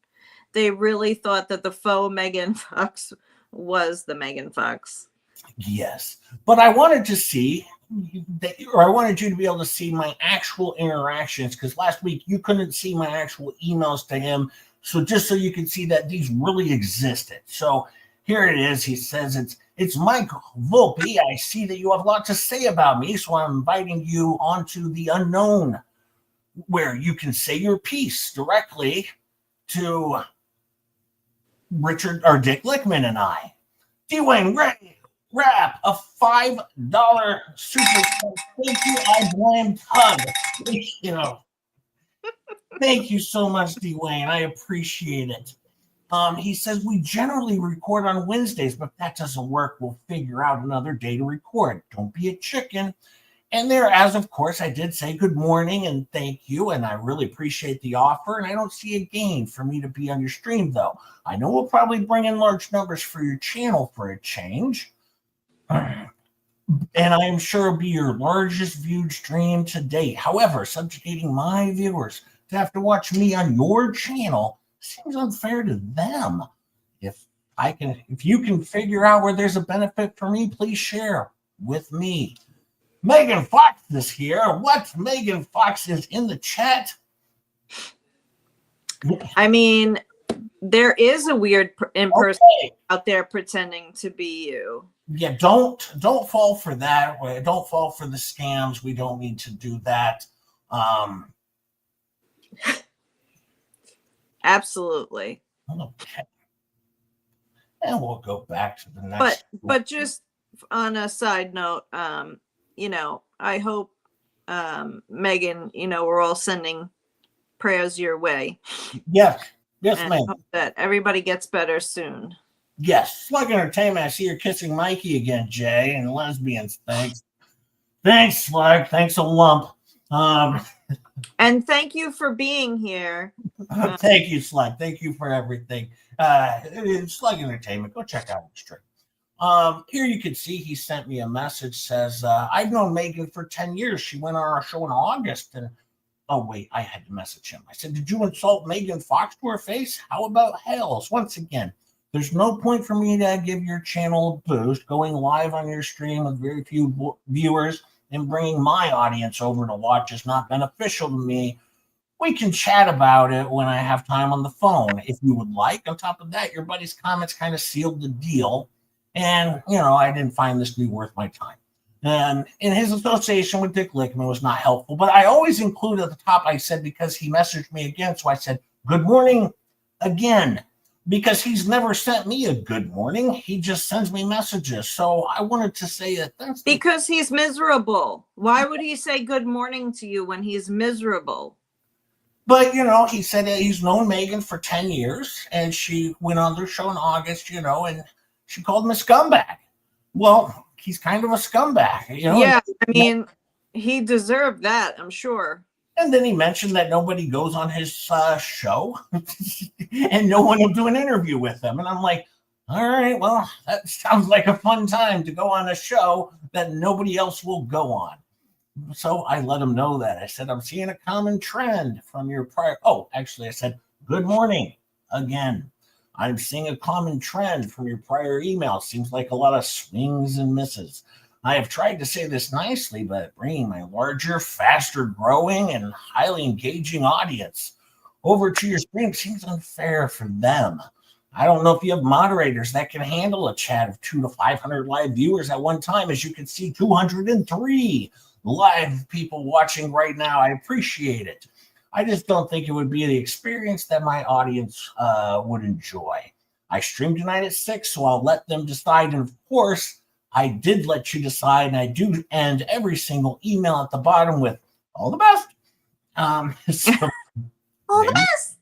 [SPEAKER 1] They really thought that the faux Megan Fox was the Megan Fox.
[SPEAKER 3] Yes, but I wanted to see, or I wanted you to be able to see my actual interactions, because last week you couldn't see my actual emails to him. So just so you can see that these really existed. So here it is. He says, it's Mike Vulpi. I see that you have a lot to say about me, so I'm inviting you onto the unknown, where you can say your piece directly to Richard or Dick Lickman and I. Dwayne Rap, a $5 super thank you. I blame Tug. Thank you so much, Dwayne. I appreciate it. He says we generally record on Wednesdays, but if that doesn't work, we'll figure out another day to record. Don't be a chicken. And there, as of course, I did say good morning and thank you, and I really appreciate the offer. And I don't see a gain for me to be on your stream, though. I know we'll probably bring in large numbers for your channel for a change. And I am sure it'll be your largest viewed stream to date. However, subjugating my viewers to have to watch me on your channel seems unfair to them. If you can figure out where there's a benefit for me, please share with me. Megan Fox is here. What? Megan Fox is in the chat.
[SPEAKER 1] I mean, there is a weird person out there pretending to be you.
[SPEAKER 3] Yeah, don't fall for that. Don't fall for the scams. We don't need to do that.
[SPEAKER 1] Absolutely.
[SPEAKER 3] Okay. And we'll go back to the next.
[SPEAKER 1] But just on a side note, I hope, Megan, we're all sending prayers your way.
[SPEAKER 3] Yes, ma'am.
[SPEAKER 1] Hope that everybody gets better soon.
[SPEAKER 3] Yes, Slug Entertainment. I see you're kissing Mikey again, Jay, and lesbians. Thanks, Slug. Thanks a lump.
[SPEAKER 1] And thank you for being here.
[SPEAKER 3] Thank you, Slug. Thank you for everything. Slug Entertainment. Go check out the stream. Here you can see he sent me a message. Says I've known Megan for 10 years. She went on our show in August, and oh wait, I had to message him. I said, "Did you insult Megan Fox to her face? How about Hales?" Once again, there's no point for me to give your channel a boost, going live on your stream with very few viewers and bringing my audience over to watch is not beneficial to me. We can chat about it when I have time on the phone, if you would like. On top of that, your buddy's comments kind of sealed the deal. And, I didn't find this to be worth my time. And in his association with Dick Lickman was not helpful. But I always include at the top, I said, because he messaged me again. So I said, good morning again. Because he's never sent me a good morning. He just sends me messages. So I wanted to say that that's
[SPEAKER 1] because he's miserable. Why would he say good morning to you when he's miserable?
[SPEAKER 3] But, he said that he's known Megan for 10 years, and she went on their show in August, and she called him a scumbag. Well, he's kind of a scumbag,
[SPEAKER 1] Yeah, I mean, he deserved that, I'm sure.
[SPEAKER 3] And then he mentioned that nobody goes on his show and no one will do an interview with him. And I'm like, all right, well, that sounds like a fun time to go on a show that nobody else will go on. So I let him know that. I said, I'm seeing a common trend from your prior. Oh, actually, I said, good morning again. I'm seeing a common trend from your prior email. Seems like a lot of swings and misses. I have tried to say this nicely, but bringing my larger, faster growing, and highly engaging audience over to your stream seems unfair for them. I don't know if you have moderators that can handle a chat of 200 to 500 live viewers at one time. As you can see, 203 live people watching right now. I appreciate it. I just don't think it would be the experience that my audience would enjoy. I stream tonight at 6, so I'll let them decide. And of course, I did let you decide, and I do end every single email at the bottom with all the best. So
[SPEAKER 1] All the best.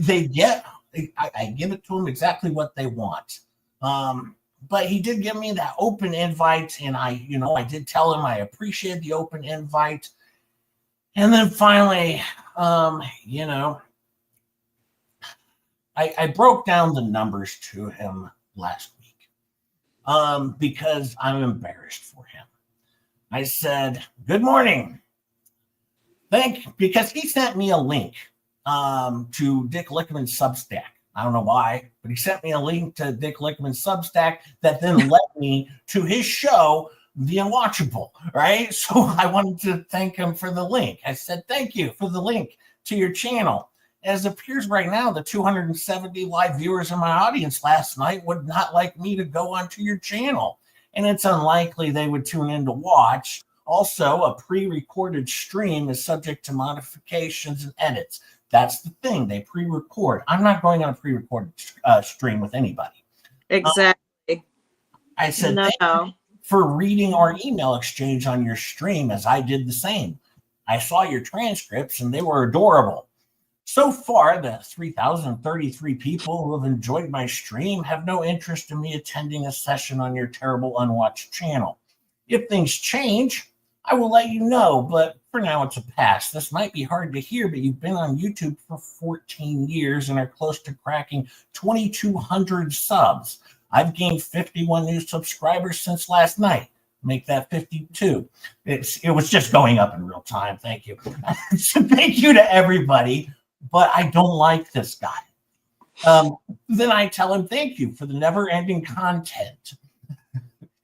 [SPEAKER 3] they get, I give it to them exactly what they want. But he did give me that open invite, and I did tell him I appreciate the open invite. And then finally, I broke down the numbers to him last week because I'm embarrassed for him. I said, "Good morning." Because he sent me a link to Dick Lickman's Substack. I don't know why, but he sent me a link to Dick Lickman's Substack that then led me to his show, The Unwatchable, right? So I wanted to thank him for the link. I said, "Thank you for the link to your channel." As it appears right now, the 270 live viewers in my audience last night would not like me to go onto your channel. And it's unlikely they would tune in to watch. Also, a pre-recorded stream is subject to modifications and edits. That's the thing. They pre-record. I'm not going on a pre-recorded stream with anybody.
[SPEAKER 1] Exactly.
[SPEAKER 3] I said,
[SPEAKER 1] no.
[SPEAKER 3] "Thank you for reading our email exchange on your stream," as I did the same. I saw your transcripts, and they were adorable. So far, the 3,033 people who have enjoyed my stream have no interest in me attending a session on your terrible unwatched channel. If things change, I will let you know, but for now it's a pass. This might be hard to hear, but you've been on YouTube for 14 years and are close to cracking 2,200 subs. I've gained 51 new subscribers since last night. Make that 52. It was just going up in real time. Thank you. So thank you to everybody, but I don't like this guy. Then I tell him, "Thank you for the never-ending content.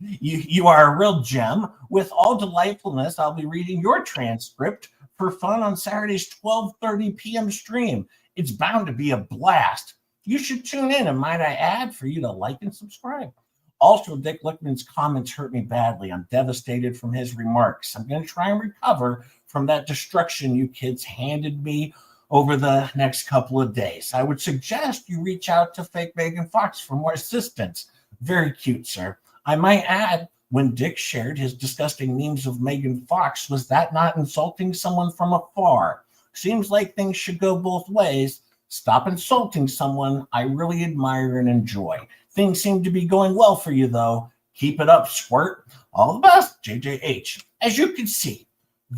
[SPEAKER 3] You are a real gem. With all delightfulness, I'll be reading your transcript for fun on Saturday's 12:30 p.m. stream. It's bound to be a blast. You should tune in, and might I add, for you to like and subscribe." Also, Dick Lickman's comments hurt me badly. I'm devastated from his remarks. I'm going to try and recover from that destruction you kids handed me over the next couple of days. I would suggest you reach out to fake Megan Fox for more assistance. Very cute, sir. I might add, when Dick shared his disgusting memes of Megan Fox, was that not insulting someone from afar? Seems like things should go both ways. Stop insulting someone I really admire and enjoy. Things seem to be going well for you, though. Keep it up, squirt. All the best, JJH. As you can see,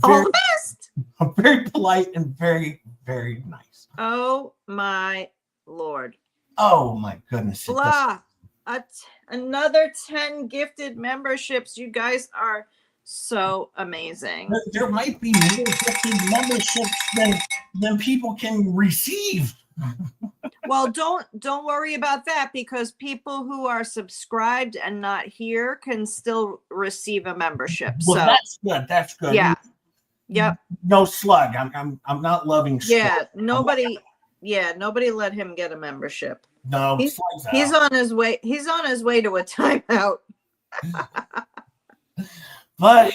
[SPEAKER 1] All the best.
[SPEAKER 3] Very polite and very, very nice.
[SPEAKER 1] Oh my Lord.
[SPEAKER 3] Oh my goodness.
[SPEAKER 1] Blah. Another 10 gifted memberships. You guys are so amazing.
[SPEAKER 3] There might be more gifted memberships than people can receive.
[SPEAKER 1] Well, don't worry about that, because people who are subscribed and not here can still receive a membership.
[SPEAKER 3] Well,
[SPEAKER 1] so
[SPEAKER 3] that's good. That's good.
[SPEAKER 1] yeah. Yep.
[SPEAKER 3] No slug. I'm not loving slug.
[SPEAKER 1] Yeah. Nobody let him get a membership.
[SPEAKER 3] No,
[SPEAKER 1] He's on his way. He's on his way to a timeout.
[SPEAKER 3] But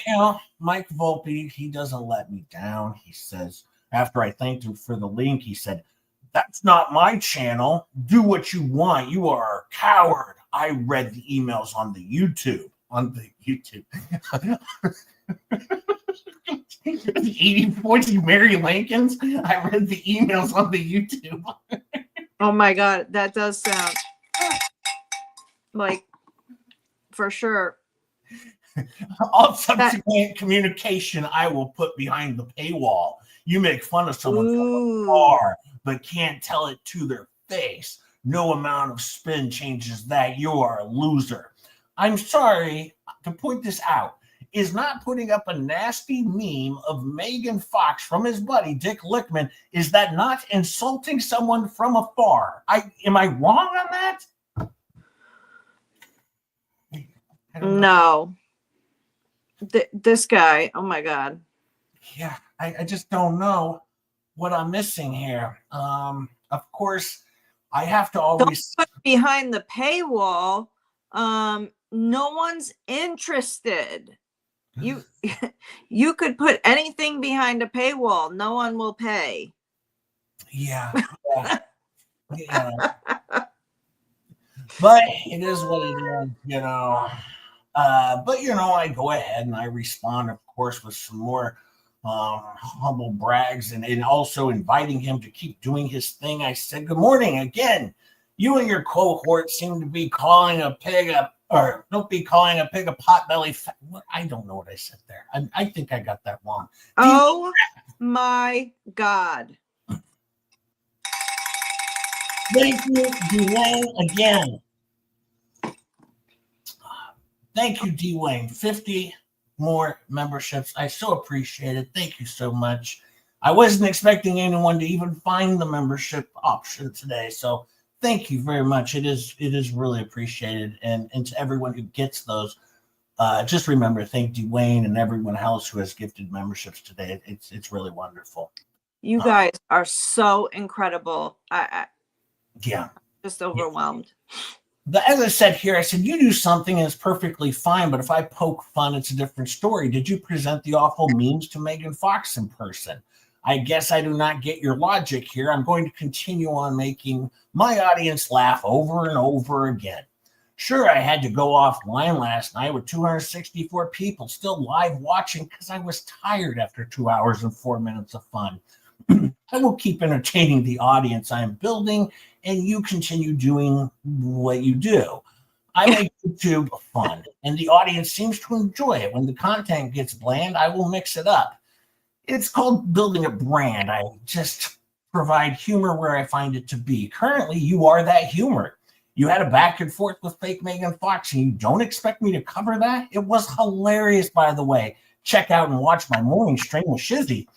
[SPEAKER 3] Mike Volpi, he doesn't let me down. He says, after I thanked him for the link, he said, "That's not my channel. Do what you want. You are a coward. I read the emails on the YouTube." 80-40 Mary Lincolns. I read the emails on the YouTube.
[SPEAKER 1] Oh my God, that does sound like, for sure.
[SPEAKER 3] All subsequent communication I will put behind the paywall. You make fun of someone from afar, but can't tell it to their face. No amount of spin changes that. You are a loser. I'm sorry to point this out. Is not putting up a nasty meme of Megan Fox from his buddy Dick Lickman, is that not insulting someone from afar? Am I wrong on that?
[SPEAKER 1] No. This guy, oh my God.
[SPEAKER 3] Yeah, I just don't know what I'm missing here. Of course, I have to always
[SPEAKER 1] Don't put behind the paywall. No one's interested. You could put anything behind a paywall. No one will pay.
[SPEAKER 3] Yeah. But it is what it is, you know. But you know, I go ahead and I respond, of course, with some more humble brags and also inviting him to keep doing his thing. I said, "Good morning again. You and your cohort seem to be calling a pig a, or don't be calling a pig a potbelly fat." I don't know what I said there. I think I got that wrong.
[SPEAKER 1] Oh my God.
[SPEAKER 3] Thank you, Dwayne, again. Thank you, Dwayne. 50 more memberships. I so appreciate it. Thank you so much. I wasn't expecting anyone to even find the membership option today. So thank you very much. It is really appreciated. And to everyone who gets those, just remember, thank Dwayne and everyone else who has gifted memberships today. It's really wonderful.
[SPEAKER 1] You guys are so incredible.
[SPEAKER 3] Yeah.
[SPEAKER 1] Just overwhelmed.
[SPEAKER 3] But as I said here, I said, you do something and it's perfectly fine, but if I poke fun, it's a different story. Did you present the awful memes to Megan Fox in person? I guess I do not get your logic here. I'm going to continue on making my audience laugh over and over again. Sure, I had to go offline last night with 264 people still live watching because I was tired after 2 hours and 4 minutes of fun. I will keep entertaining the audience I am building, and you continue doing what you do. I make YouTube fun, and the audience seems to enjoy it. When the content gets bland, I will mix it up. It's called building a brand. I just provide humor where I find it to be. Currently, you are that humor. You had a back and forth with fake Megan Fox, and you don't expect me to cover that? It was hilarious, by the way. Check out and watch my morning stream with Shizzy.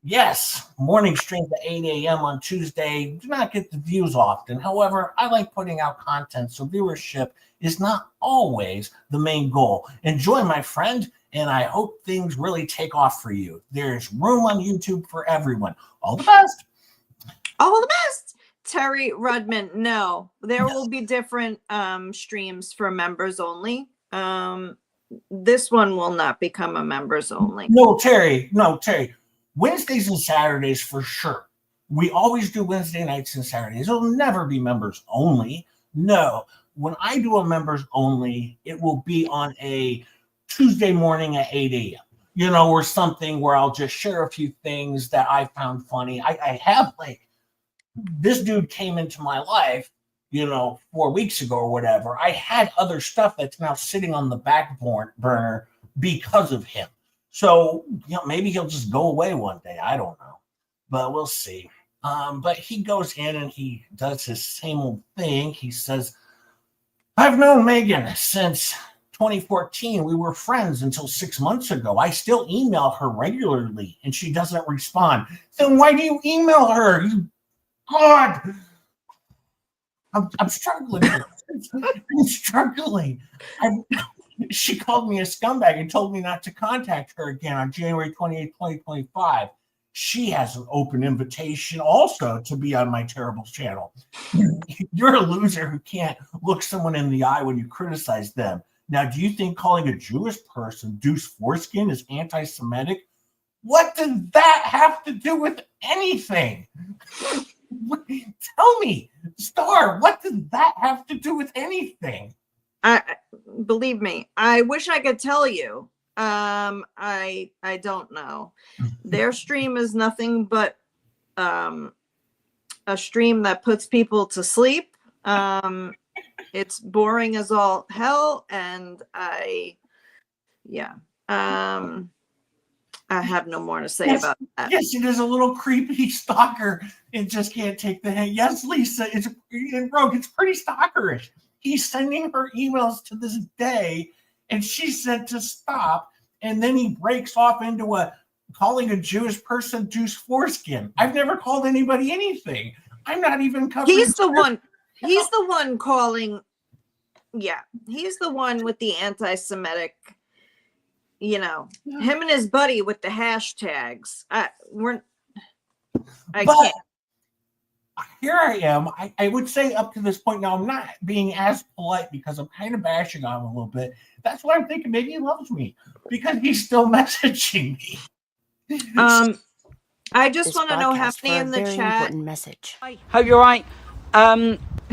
[SPEAKER 3] Yes, morning streams at 8 a.m. on Tuesday do not get the views often. However, I like putting out content, so viewership is not always the main goal. Enjoy, my friend, and I hope things really take off for you. There's room on YouTube for everyone. All the best.
[SPEAKER 1] All the best. Terry Rudman, no. There will be different streams for members only. This one will not become a members only.
[SPEAKER 3] No, Terry. Wednesdays and Saturdays for sure. We always do Wednesday nights and Saturdays. It'll never be members only. No, when I do a members only, it will be on a Tuesday morning at 8 a.m. You know, or something where I'll just share a few things that I found funny. I have, like, this dude came into my life, 4 weeks ago or whatever. I had other stuff that's now sitting on the back burner because of him. So, maybe he'll just go away one day. I don't know, but we'll see. But he goes in and he does his same old thing. He says, I've known Megan since 2014. We were friends until 6 months ago. I still email her regularly and she doesn't respond. Then why do you email her? God, I'm struggling. I'm struggling. She called me a scumbag and told me not to contact her again on January 28, 2025. She has an open invitation also to be on my terrible channel. You're a loser who can't look someone in the eye when you criticize them. Now, do you think calling a Jewish person Deuce Foreskin is anti-Semitic? What does that have to do with anything? Tell me, Star, what does that have to do with anything?
[SPEAKER 1] Believe me, I wish I could tell you. I don't know. Their stream is nothing but a stream that puts people to sleep. It's boring as all hell, and I have no more to say about that.
[SPEAKER 3] Yes, it is a little creepy stalker. It just can't take the hint. Yes, Lisa, it's Rogue. It's pretty stalkerish. He's sending her emails to this day, and she said to stop, and then he breaks off into calling a Jewish person Deuce Foreskin. I've never called anybody anything. I'm not even covering.
[SPEAKER 1] He's the one calling. Yeah, he's the one with the anti-Semitic. Him and his buddy with the hashtags. I can't.
[SPEAKER 3] Here I am. I would say up to this point now, I'm not being as polite because I'm kind of bashing on him a little bit. That's why I'm thinking maybe he loves me because he's still messaging me.
[SPEAKER 1] I just want to know how many in the chat.
[SPEAKER 5] Message.
[SPEAKER 6] Hope you're right.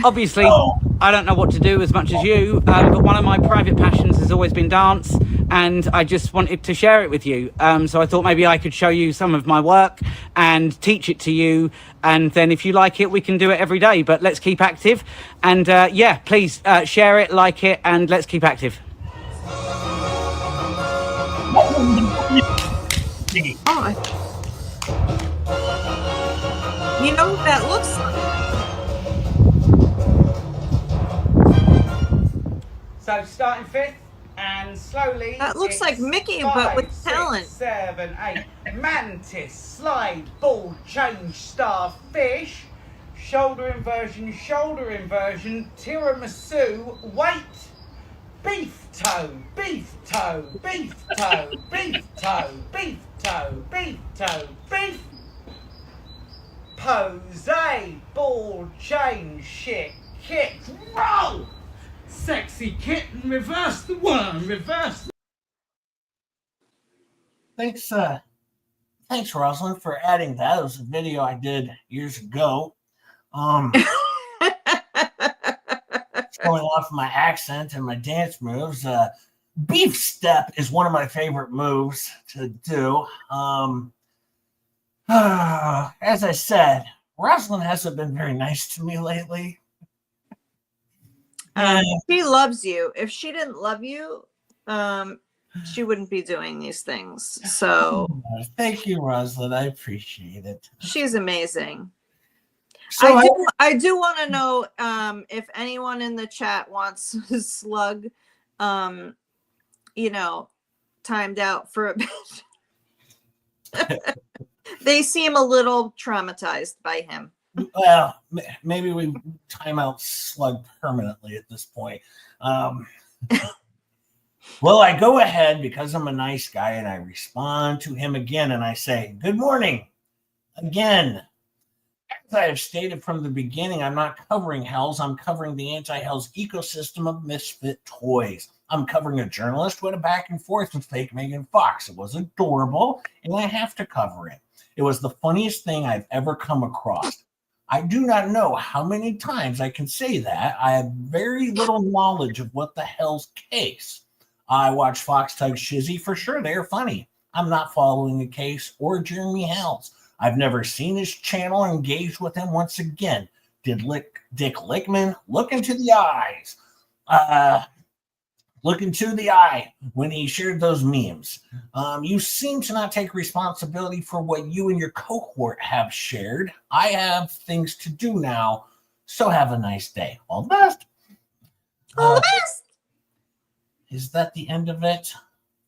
[SPEAKER 5] obviously, I don't know what to do as much as you, but one of my private passions has always been dance, and I just wanted to share it with you. So I thought maybe I could show you some of my work and teach it to you, and then if you like it, we can do it every day. But let's keep active, and yeah, please share it, like it, and let's keep active.
[SPEAKER 1] Oh, you know what that looks like?
[SPEAKER 5] So starting fifth and slowly.
[SPEAKER 1] That looks
[SPEAKER 5] it's
[SPEAKER 1] like Mickey,
[SPEAKER 5] 5,
[SPEAKER 1] but with
[SPEAKER 5] 6,
[SPEAKER 1] talent.
[SPEAKER 5] 7, 8. Mantis, slide, ball, change, star, fish, shoulder inversion, tiramisu, weight, beef toe, beef toe, beef toe, beef toe, beef toe, beef toe, beef. Pose, ball, change, shit, kick, roll. Sexy kitten, reverse the one, reverse.
[SPEAKER 3] Thanks, Rosalind, for adding that. It was a video I did years ago. Showing off my accent and my dance moves. Beef step is one of my favorite moves to do. As I said, Rosalind hasn't been very nice to me lately.
[SPEAKER 1] She loves you. If she didn't love you, she wouldn't be doing these things. So
[SPEAKER 3] thank you, Rosalind. I appreciate it.
[SPEAKER 1] She's amazing.
[SPEAKER 3] So
[SPEAKER 1] I do want to know if anyone in the chat wants Slug, timed out for a bit. They seem a little traumatized by him.
[SPEAKER 3] Well, maybe we time out Slug permanently at this point. Well, I go ahead because I'm a nice guy and I respond to him again and I say, good morning. Again, as I have stated from the beginning, I'm not covering Hells. I'm covering the anti-Hells ecosystem of misfit toys. I'm covering a journalist who had a back and forth with fake Megan Fox. It was adorable and I have to cover it. It was the funniest thing I've ever come across. I do not know how many times I can say that. I have very little knowledge of what the hell's case. I watch Fox Tug Shizzy for sure. They're funny. I'm not following the case or Jeremy Hells. I've never seen his channel or engaged with him once again. Did Dick Lickman look into the eyes? Look into the eye when he shared those memes. You seem to not take responsibility for what you and your cohort have shared. I have things to do now, so have a nice day. All the best.
[SPEAKER 1] All the best.
[SPEAKER 3] Is that the end of it?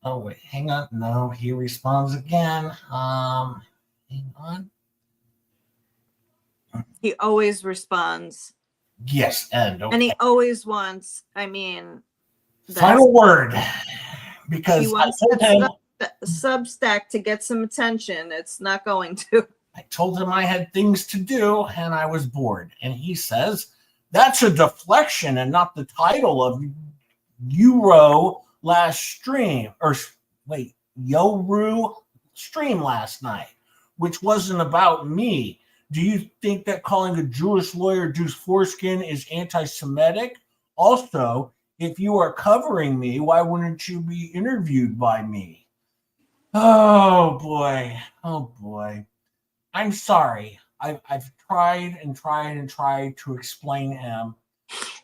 [SPEAKER 3] Oh, wait, hang on. No, he responds again. Hang on.
[SPEAKER 1] He always responds.
[SPEAKER 3] Yes, and okay.
[SPEAKER 1] And he always wants,
[SPEAKER 3] final word. Because
[SPEAKER 1] he wants
[SPEAKER 3] I told him
[SPEAKER 1] Substack to get some attention. It's not going to.
[SPEAKER 3] I told him I had things to do and I was bored. And he says, that's a deflection and not the title of Yoru stream last night, which wasn't about me. Do you think that calling a Jewish lawyer Jews foreskin is anti-Semitic? Also, if you are covering me, why wouldn't you be interviewed by me? Oh boy. I'm sorry. I've tried to explain to him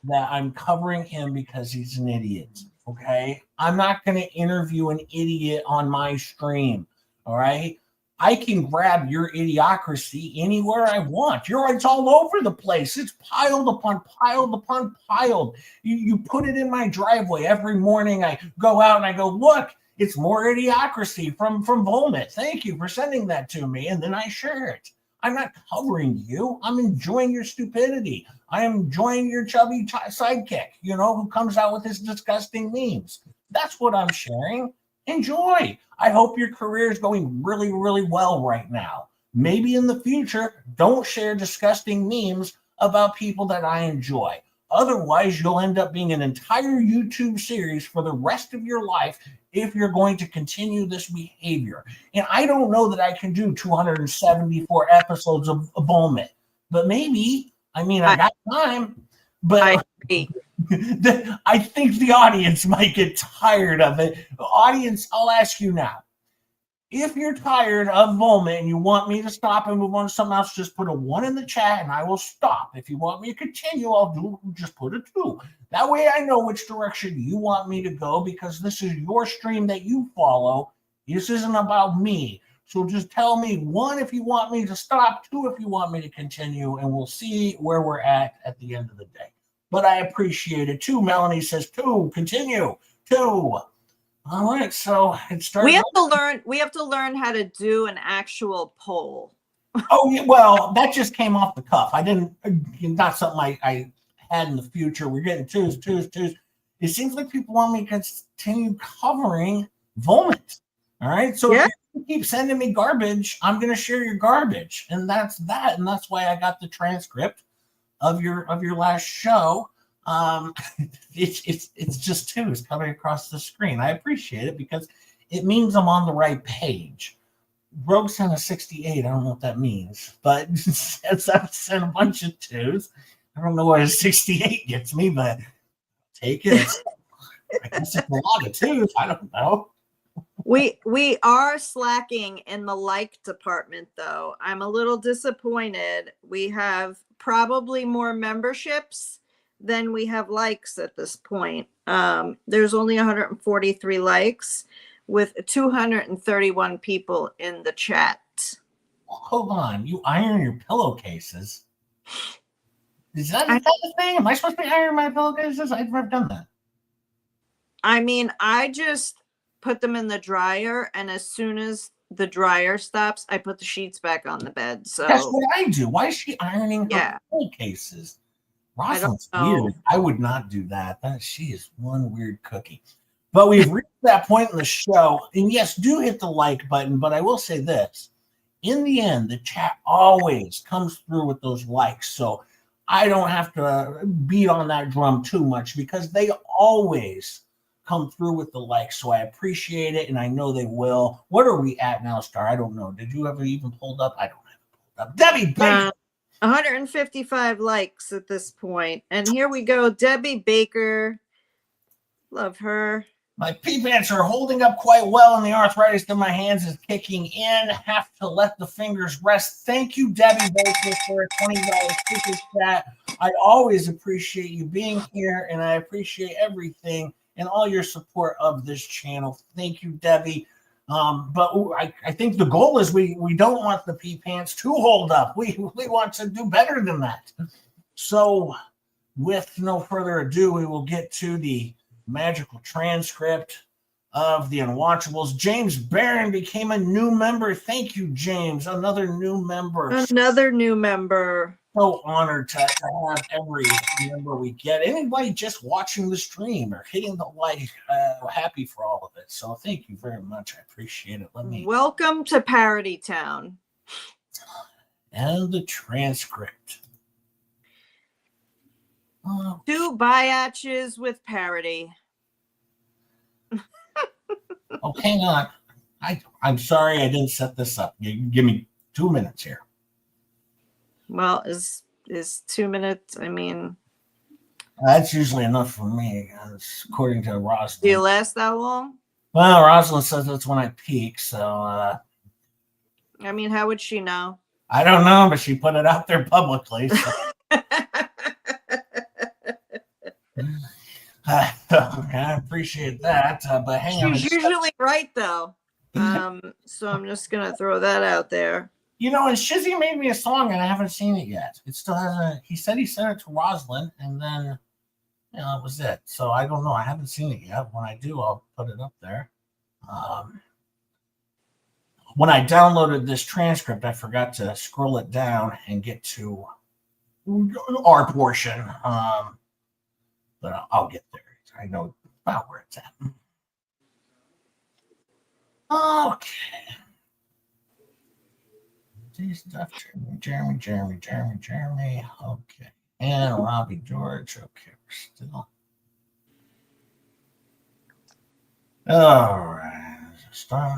[SPEAKER 3] that I'm covering him because he's an idiot. Okay? I'm not going to interview an idiot on my stream. All right? I can grab your idiocracy anywhere I want. It's all over the place. It's piled upon piled upon piled. You put it in my driveway every morning. I go out and I go, look, it's more idiocracy from Volmit. Thank you for sending that to me. And then I share it. I'm not covering you. I'm enjoying your stupidity. I am enjoying your chubby sidekick, who comes out with his disgusting memes. That's what I'm sharing. Enjoy. I hope your career is going really, really well right now. Maybe in the future, don't share disgusting memes about people that I enjoy. Otherwise, you'll end up being an entire YouTube series for the rest of your life if you're going to continue this behavior. And I don't know that I can do 274 episodes of Volmit, but maybe, I got time. But
[SPEAKER 1] I agree.
[SPEAKER 3] I think the audience might get tired of it. Audience, I'll ask you now. If you're tired of Volmit and you want me to stop and move on to something else, just put a 1 in the chat and I will stop. If you want me to continue, just put a 2. That way I know which direction you want me to go, because this is your stream that you follow. This isn't about me. So just tell me 1 if you want me to stop, 2 if you want me to continue, and we'll see where we're at the end of the day. But I appreciate it. 2, Melanie says 2, continue, 2. All right, so it started.
[SPEAKER 1] We have to learn how to do an actual poll.
[SPEAKER 3] Oh, yeah, well, that just came off the cuff. I didn't, not something I had in the future. We're getting 2s. It seems like people want me to continue covering Volmit. All right, so
[SPEAKER 1] Yeah.
[SPEAKER 3] if you keep sending me garbage, I'm going to share your garbage, and that's that. And that's why I got the transcript of your last show. It's just 2s coming across the screen. I appreciate it because it means I'm on the right page. Rogue sent a 68. I don't know what that means, but since I've sent a bunch of 2s, I don't know what a 68 gets me, but take it. I guess it's a lot of 2s. I don't know.
[SPEAKER 1] We are slacking in the like department, though. I'm a little disappointed. We have probably more memberships than we have likes at this point. There's only 143 likes with 231 people in the chat.
[SPEAKER 3] Hold on. You iron your pillowcases? Is that a thing? Am I supposed to be ironing my pillowcases? I've never done that.
[SPEAKER 1] I mean, I just put them in the dryer, and as soon as the dryer stops, I put the sheets back on the bed. So
[SPEAKER 3] that's what I do. Why is she ironing her pillowcases? Rosalind's weird. I would not do that. She is one weird cookie. But we've reached that point in the show. And yes, do hit the like button. But I will say this. In the end, the chat always comes through with those likes. So I don't have to beat on that drum too much because they always come through with the likes. So I appreciate it. And I know they will. What are we at now, Star? I don't know. Did you ever even pulled up? I don't have it pulled up. Debbie, Baker.
[SPEAKER 1] 155 likes at this point. And here we go. Debbie Baker. Love her.
[SPEAKER 3] My pee pants are holding up quite well, and the arthritis in my hands is kicking in. Have to let the fingers rest. Thank you, Debbie Baker, for a $20 super chat. I always appreciate you being here, and I appreciate everything and all your support of this channel. Thank you, Debbie. But I think the goal is we don't want the pee pants to hold up. We want to do better than that. So with no further ado, we will get to the magical transcript of the Unwatchables. James Barron became a new member. Thank you, James. Another new member.
[SPEAKER 1] Another new member.
[SPEAKER 3] So honored to have every member we get. Anybody just watching the stream or hitting the like, happy for all of it. So thank you very much. I appreciate it.
[SPEAKER 1] Welcome to Parody Town.
[SPEAKER 3] And the transcript.
[SPEAKER 1] 2 biatches with parody.
[SPEAKER 3] Oh, hang on. I'm sorry I didn't set this up. Give me 2 minutes here.
[SPEAKER 1] Well, is 2 minutes? I mean,
[SPEAKER 3] that's usually enough for me, according to Rosalind.
[SPEAKER 1] Do you last that long?
[SPEAKER 3] Well, Rosalind says that's when I peak. So,
[SPEAKER 1] I mean, how would she know?
[SPEAKER 3] I don't know, but she put it out there publicly. So. I appreciate that, but hang on.
[SPEAKER 1] She's usually right, though. So I'm just gonna throw that out there.
[SPEAKER 3] You know, and Shizzy made me a song, and I haven't seen it yet. It still hasn't. He said he sent it to Rosalind, and then, that was it. So I don't know. I haven't seen it yet. When I do, I'll put it up there. When I downloaded this transcript, I forgot to scroll it down and get to our portion. But I'll get there. I know about where it's at. Okay. Stuff, Jeremy. Okay. And Robbie George. Okay, we're still. All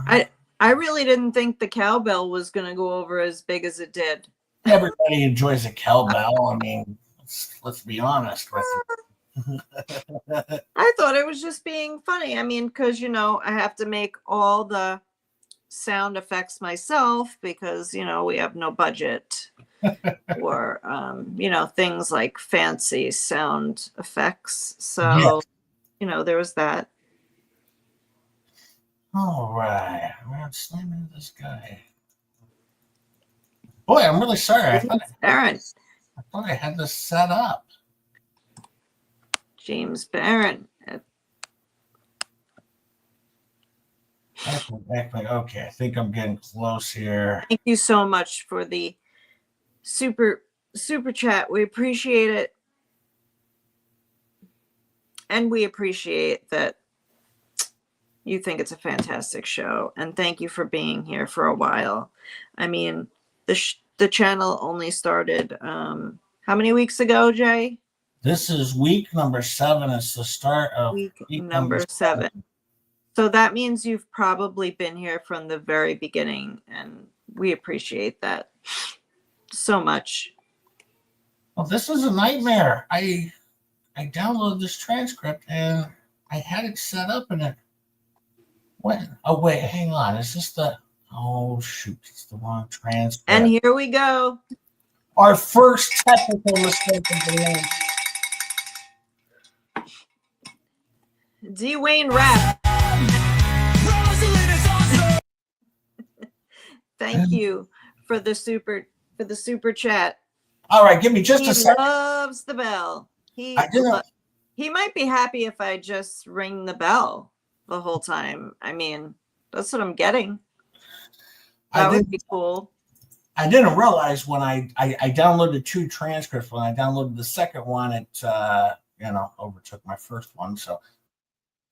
[SPEAKER 3] right.
[SPEAKER 1] I really didn't think the cowbell was going to go over as big as it did.
[SPEAKER 3] Everybody enjoys a cowbell. I mean, Let's be honest with you.
[SPEAKER 1] I thought it was just being funny. I mean, because, I have to make all the sound effects myself because, we have no budget or, things like fancy sound effects. So, there was that.
[SPEAKER 3] All right. I'm slamming this guy. Boy, I'm really sorry. I thought I had this set up.
[SPEAKER 1] James Barron.
[SPEAKER 3] Okay, I think I'm getting close here.
[SPEAKER 1] Thank you so much for the super chat. We appreciate it. And we appreciate that you think it's a fantastic show. And thank you for being here for a while. I mean, the channel only started how many weeks ago, Jay?
[SPEAKER 3] This is week number 7. It's the start of
[SPEAKER 1] week number 7. So that means you've probably been here from the very beginning, and we appreciate that so much.
[SPEAKER 3] Well, this is a nightmare. I downloaded this transcript and I had it set up and it went. Oh wait, hang on. Is this the? Oh shoot, it's the wrong transcript.
[SPEAKER 1] And here we go.
[SPEAKER 3] Our first technical mistake of the night.
[SPEAKER 1] D. Wayne Rap. Thank you for the super chat.
[SPEAKER 3] All right, give me just a second.
[SPEAKER 1] He loves the bell. He might be happy if I just ring the bell the whole time. I mean, that's what I'm getting. That would be cool.
[SPEAKER 3] I didn't realize when I downloaded 2 transcripts. When I downloaded the second one, it overtook my first one. So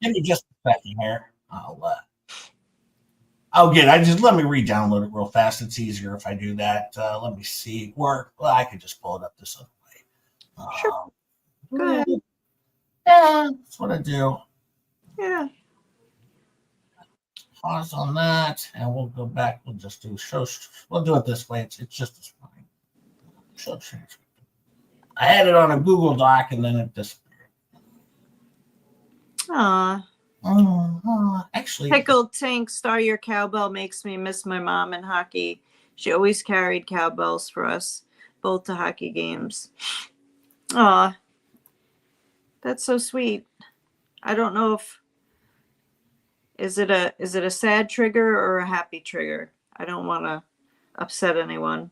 [SPEAKER 3] give me just a second here. I'll get. Let me re-download it real fast. It's easier if I do that. Let me see. I could just pull it up this other way.
[SPEAKER 1] Sure. Go ahead.
[SPEAKER 3] Yeah, that's what I do.
[SPEAKER 1] Yeah.
[SPEAKER 3] Pause on that, and we'll go back. We'll just do show. We'll do it this way. It's just as fine. Show transcript. I had it on a Google Doc, and then it disappeared. Actually,
[SPEAKER 1] Pickled Tank Star Your Cowbell makes me miss my mom in hockey. She always carried cowbells for us, both to hockey games. Aw, that's so sweet. I don't know if is it a sad trigger or a happy trigger. I don't want to upset anyone.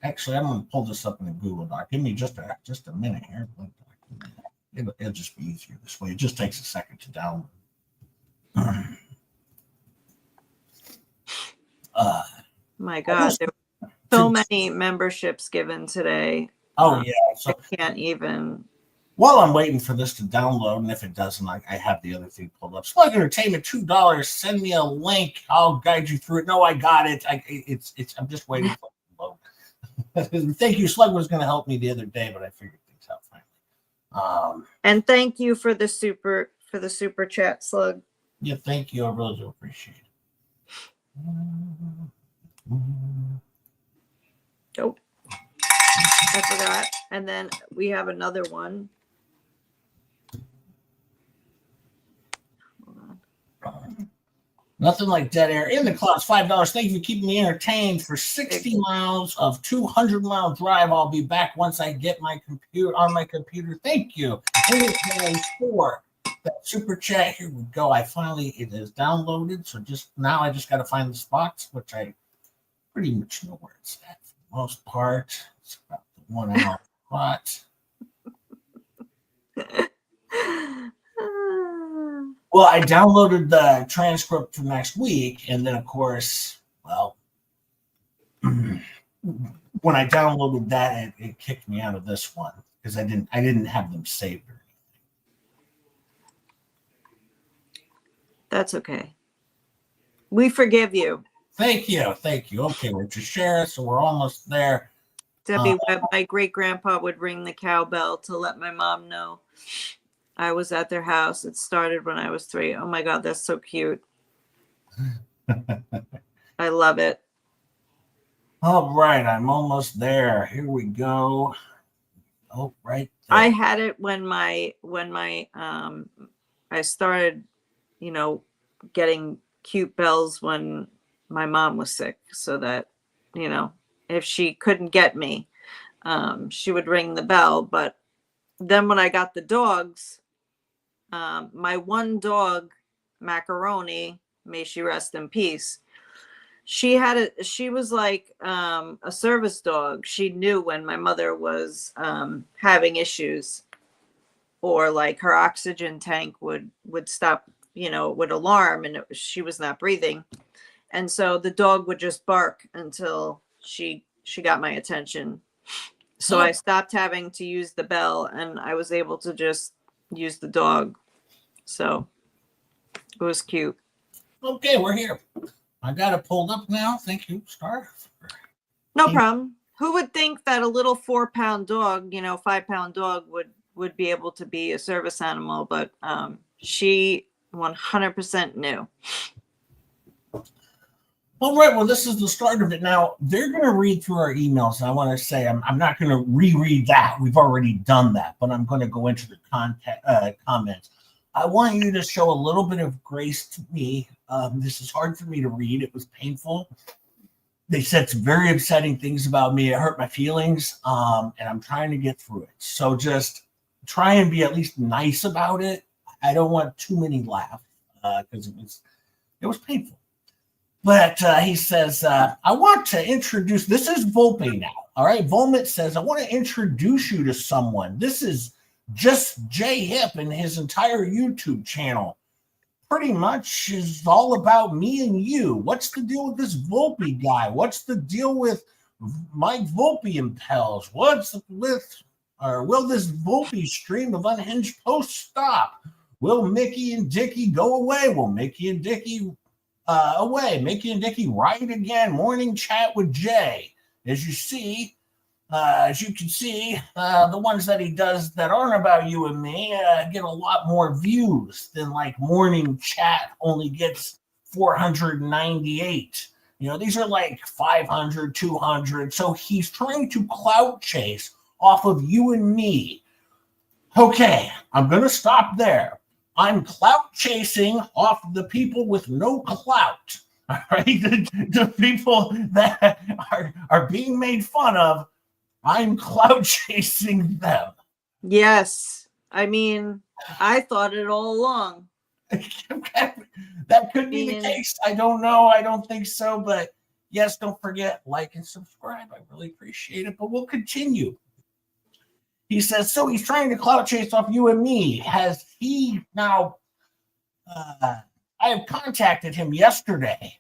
[SPEAKER 3] Actually, I'm going to pull this up in the Google Doc. Give me just a minute here. It'll just be easier this way. It just takes a second to download.
[SPEAKER 1] My God, there were so many memberships given today.
[SPEAKER 3] Oh yeah, so
[SPEAKER 1] I can't even.
[SPEAKER 3] While I'm waiting for this to download, and if it doesn't, I have the other thing pulled up. Slug Entertainment, $2. Send me a link. I'll guide you through it. No, I got it. I'm just waiting for it to load. Thank you. Slug was going to help me the other day, but I figured things out finally.
[SPEAKER 1] And thank you for the super chat, Slug.
[SPEAKER 3] Yeah, thank you. I really do appreciate it.
[SPEAKER 1] Nope. I forgot. And then we have another one.
[SPEAKER 3] Nothing like dead air in the clouds. $5. Thank you for keeping me entertained for 60 miles of 200-mile drive. I'll be back once I get my computer on my computer. Thank you. For that super chat. Here we go. It is downloaded. So I just got to find the spots, which I pretty much know where it's at for the most part. It's about the 1 hour spot. Well, I downloaded the transcript for next week, and then of course, when I downloaded that, it kicked me out of this one because I didn't have them saved or anything.
[SPEAKER 1] That's okay. We forgive you.
[SPEAKER 3] Thank you. Okay, we're just sharing, so we're almost there.
[SPEAKER 1] Debbie Webb, my great grandpa would ring the cowbell to let my mom know I was at their house. It started when I was 3. Oh my God, that's so cute. I love it.
[SPEAKER 3] All right, I'm almost there. Here we go. Oh, right there.
[SPEAKER 1] I had it when my I started, getting cute bells when my mom was sick, so that, if she couldn't get me, she would ring the bell. But then when I got the dogs, my one dog, Macaroni, may she rest in peace, she was like a service dog. She knew when my mother was having issues, or like her oxygen tank would stop, would alarm, and she was not breathing. And so the dog would just bark until she got my attention. So I stopped having to use the bell, and I was able to just use the dog. So it was cute.
[SPEAKER 3] Okay, we're here. I got it pulled up now. Thank you, Star.
[SPEAKER 1] No problem. Who would think that a little 4-pound dog, 5-pound dog would be able to be a service animal? But she 100% knew.
[SPEAKER 3] All right, well, this is the start of it. Now, they're going to read through our emails, and I want to say I'm not going to reread that. We've already done that, but I'm going to go into the comments. I want you to show a little bit of grace to me. This is hard for me to read. It was painful. They said some very upsetting things about me. It hurt my feelings, and I'm trying to get through it. So just try and be at least nice about it. I don't want too many laughs because it was painful. But he says, I want to introduce, this is Volpi now. All right. Volmit says, I want to introduce you to someone. This is just Jay Hip and his entire YouTube channel. Pretty much is all about me and you. What's the deal with this Vulpi guy? What's the deal with Mike Vulpi impels? What's with, or will this Vulpi stream of unhinged posts stop? Will Mickey and Dickey go away? Will Mickey and Dickey away? Mickey and Dickey right again. Morning chat with Jay. As you can see, the ones that he does that aren't about you and me get a lot more views than like morning chat only gets 498. These are like 500, 200. So he's trying to clout chase off of you and me. Okay, I'm going to stop there. I'm clout chasing off the people with no clout. All right, the people that are being made fun of, I'm clout chasing them.
[SPEAKER 1] Yes. I mean, I thought it all along.
[SPEAKER 3] That could be the case. I don't know. I don't think so. But yes, don't forget, like and subscribe. I really appreciate it. But we'll continue. He says, so he's trying to clout chase off you and me. Has he now? I have contacted him yesterday.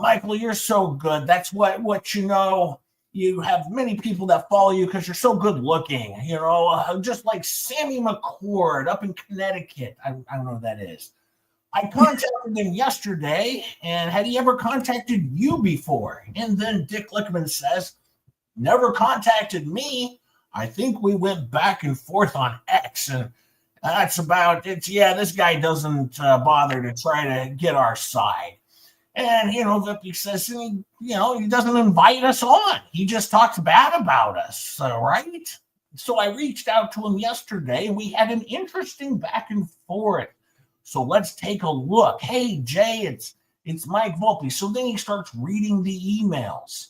[SPEAKER 3] Michael, you're so good. That's what you know. You have many people that follow you because you're so good looking. Just like Sammy McCord up in Connecticut. I don't know who that is. I contacted him yesterday, and had he ever contacted you before? And then Dick Lickman says, never contacted me. I think we went back and forth on X, and that's about it. Yeah, this guy doesn't bother to try to get our side. And, Vulpi says, he doesn't invite us on. He just talks bad about us, right? So I reached out to him yesterday, and we had an interesting back and forth. So let's take a look. Hey, Jay, it's Mike Vulpi. So then he starts reading the emails.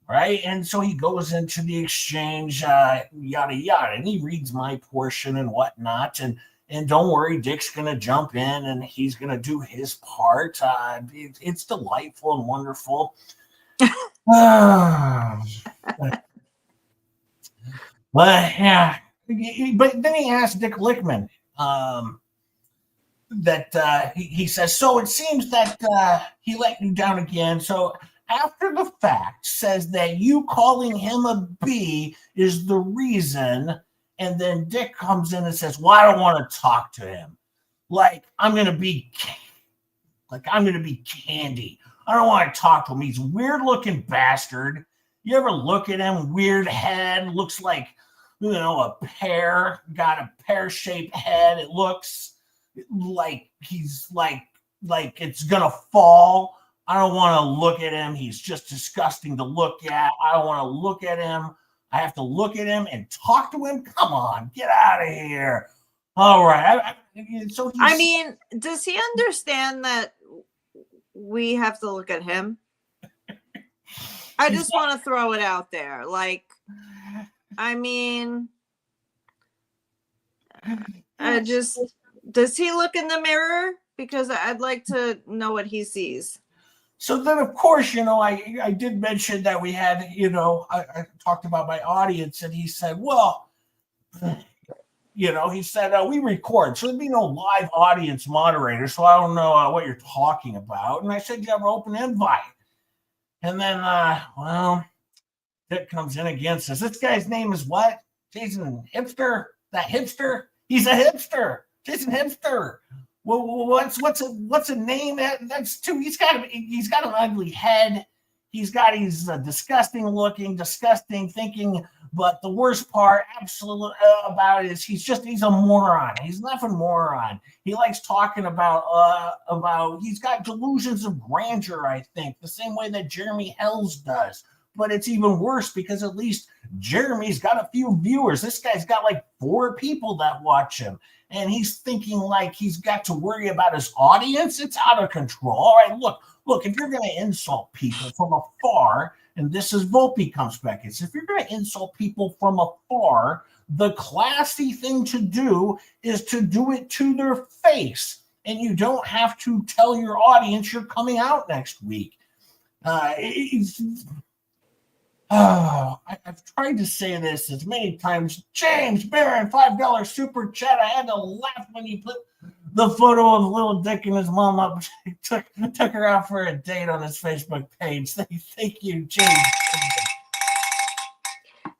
[SPEAKER 3] Right. And so he goes into the exchange, yada, yada, and he reads my portion and whatnot. And don't worry, Dick's going to jump in and he's going to do his part. It's delightful and wonderful. But yeah. But then he asked Dick Lickman that he says, so it seems that he let you down again. So after the fact says that you calling him a B is the reason. And then Dick comes in and says, well, I don't want to talk to him. I'm going to be candy. I don't want to talk to him. He's a weird looking bastard. You ever look at him? Weird head. Looks like, a pear. Got a pear-shaped head. It looks like he's like it's going to fall. I don't want to look at him. He's just disgusting to look at. I don't want to look at him. I have to look at him and talk to him. Come on, get out of here. All right. So
[SPEAKER 1] I mean, does he understand that we have to look at him? I just want to throw it out there. Like, I mean, does he look in the mirror? Because I'd like to know what he sees.
[SPEAKER 3] So then, of course, I did mention that we had, I talked about my audience, and he said, well, he said, we record, so there'd be no live audience moderator, so I don't know what you're talking about. And I said, you have an open invite. And then, Dick comes in again, says, this guy's name is what? Jason Hipster? That hipster? He's a hipster. Jason Hipster. Well, what's a name? That's too. He's got an ugly head. He's disgusting looking, disgusting thinking. But the worst part, absolute about it is he's a moron. He's an effing moron. He likes talking about he's got delusions of grandeur. I think the same way that Jeremy Hells does. But it's even worse because at least Jeremy's got a few viewers. This guy's got like 4 people that watch him. And he's thinking like he's got to worry about his audience. It's out of control. All right, look, if you're going to insult people from afar, and this is Vulpi comes back, it's if you're going to insult people from afar, the classy thing to do is to do it to their face. And you don't have to tell your audience you're coming out next week. I've tried to say this as many times. James Barron, $5 super chat. I had to laugh when he put the photo of little Dick and his mom up. took her out for a date on his Facebook page. Thank you, James.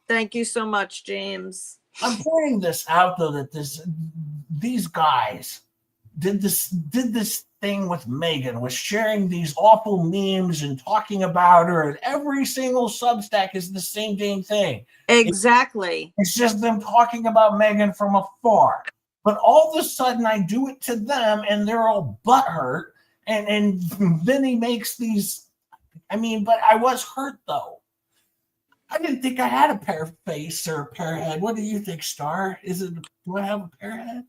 [SPEAKER 1] Thank you so much, James.
[SPEAKER 3] I'm pointing this out though that these guys did this thing with Megan, was sharing these awful memes and talking about her, and every single Substack is the same damn thing.
[SPEAKER 1] Exactly.
[SPEAKER 3] It's just them talking about Megan from afar. But all of a sudden I do it to them and they're all butthurt, and then he makes these, but I was hurt though. I didn't think I had a pear face or a pear head. What do you think, Star? Do I have a pear head?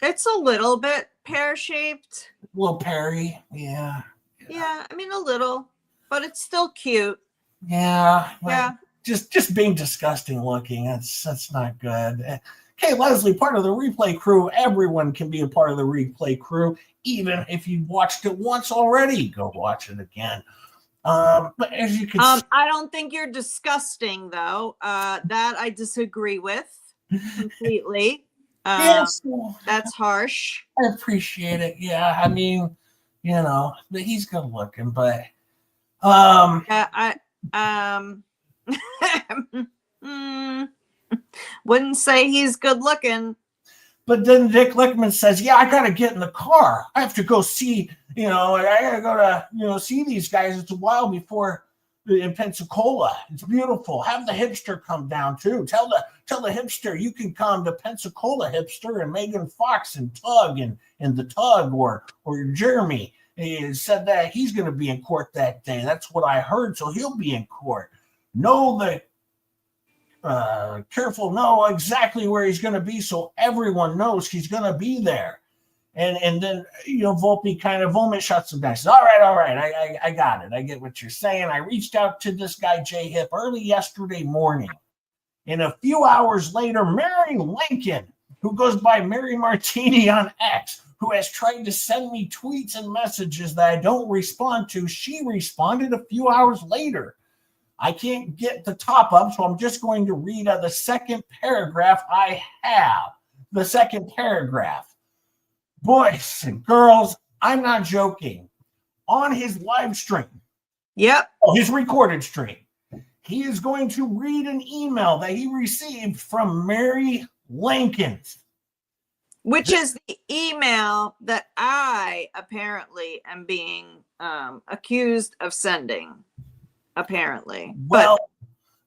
[SPEAKER 1] It's a little bit pear-shaped.
[SPEAKER 3] A little peary, yeah.
[SPEAKER 1] Yeah, a little, but it's still cute.
[SPEAKER 3] Yeah.
[SPEAKER 1] Yeah.
[SPEAKER 3] Just being disgusting looking. That's not good. Okay, Leslie, part of the replay crew. Everyone can be a part of the replay crew, even if you watched it once already. Go watch it again. But as you can see,
[SPEAKER 1] I don't think you're disgusting, though. That I disagree with completely.
[SPEAKER 3] yes,
[SPEAKER 1] That's harsh.
[SPEAKER 3] I appreciate it. Yeah, but he's good looking. But
[SPEAKER 1] wouldn't say he's good looking.
[SPEAKER 3] But then Dick Lickman says, yeah, I got to get in the car. I have to go see, I got to go to, see these guys. It's a while before in Pensacola. It's beautiful. Have the hipster come down too. Tell the hipster you can come to Pensacola, hipster, and Megan Fox and Tug and the Tug or Jeremy. He said that he's going to be in court that day. That's what I heard. So he'll be in court. Know exactly where he's going to be, so everyone knows he's going to be there. And then Volmit shuts him down. He says, all right, I got it. I get what you're saying. I reached out to this guy J Hip early yesterday morning, and a few hours later, Mary Lincoln, who goes by Mary Martini on X, who has tried to send me tweets and messages that I don't respond to, she responded a few hours later. I can't get the top up, so I'm just going to read the second paragraph I have. The second paragraph. Boys and girls, I'm not joking. On his live stream, his recorded stream, he is going to read an email that he received from Mary Lincoln.
[SPEAKER 1] Which is the email that I apparently am being accused of sending. Apparently.
[SPEAKER 3] Well,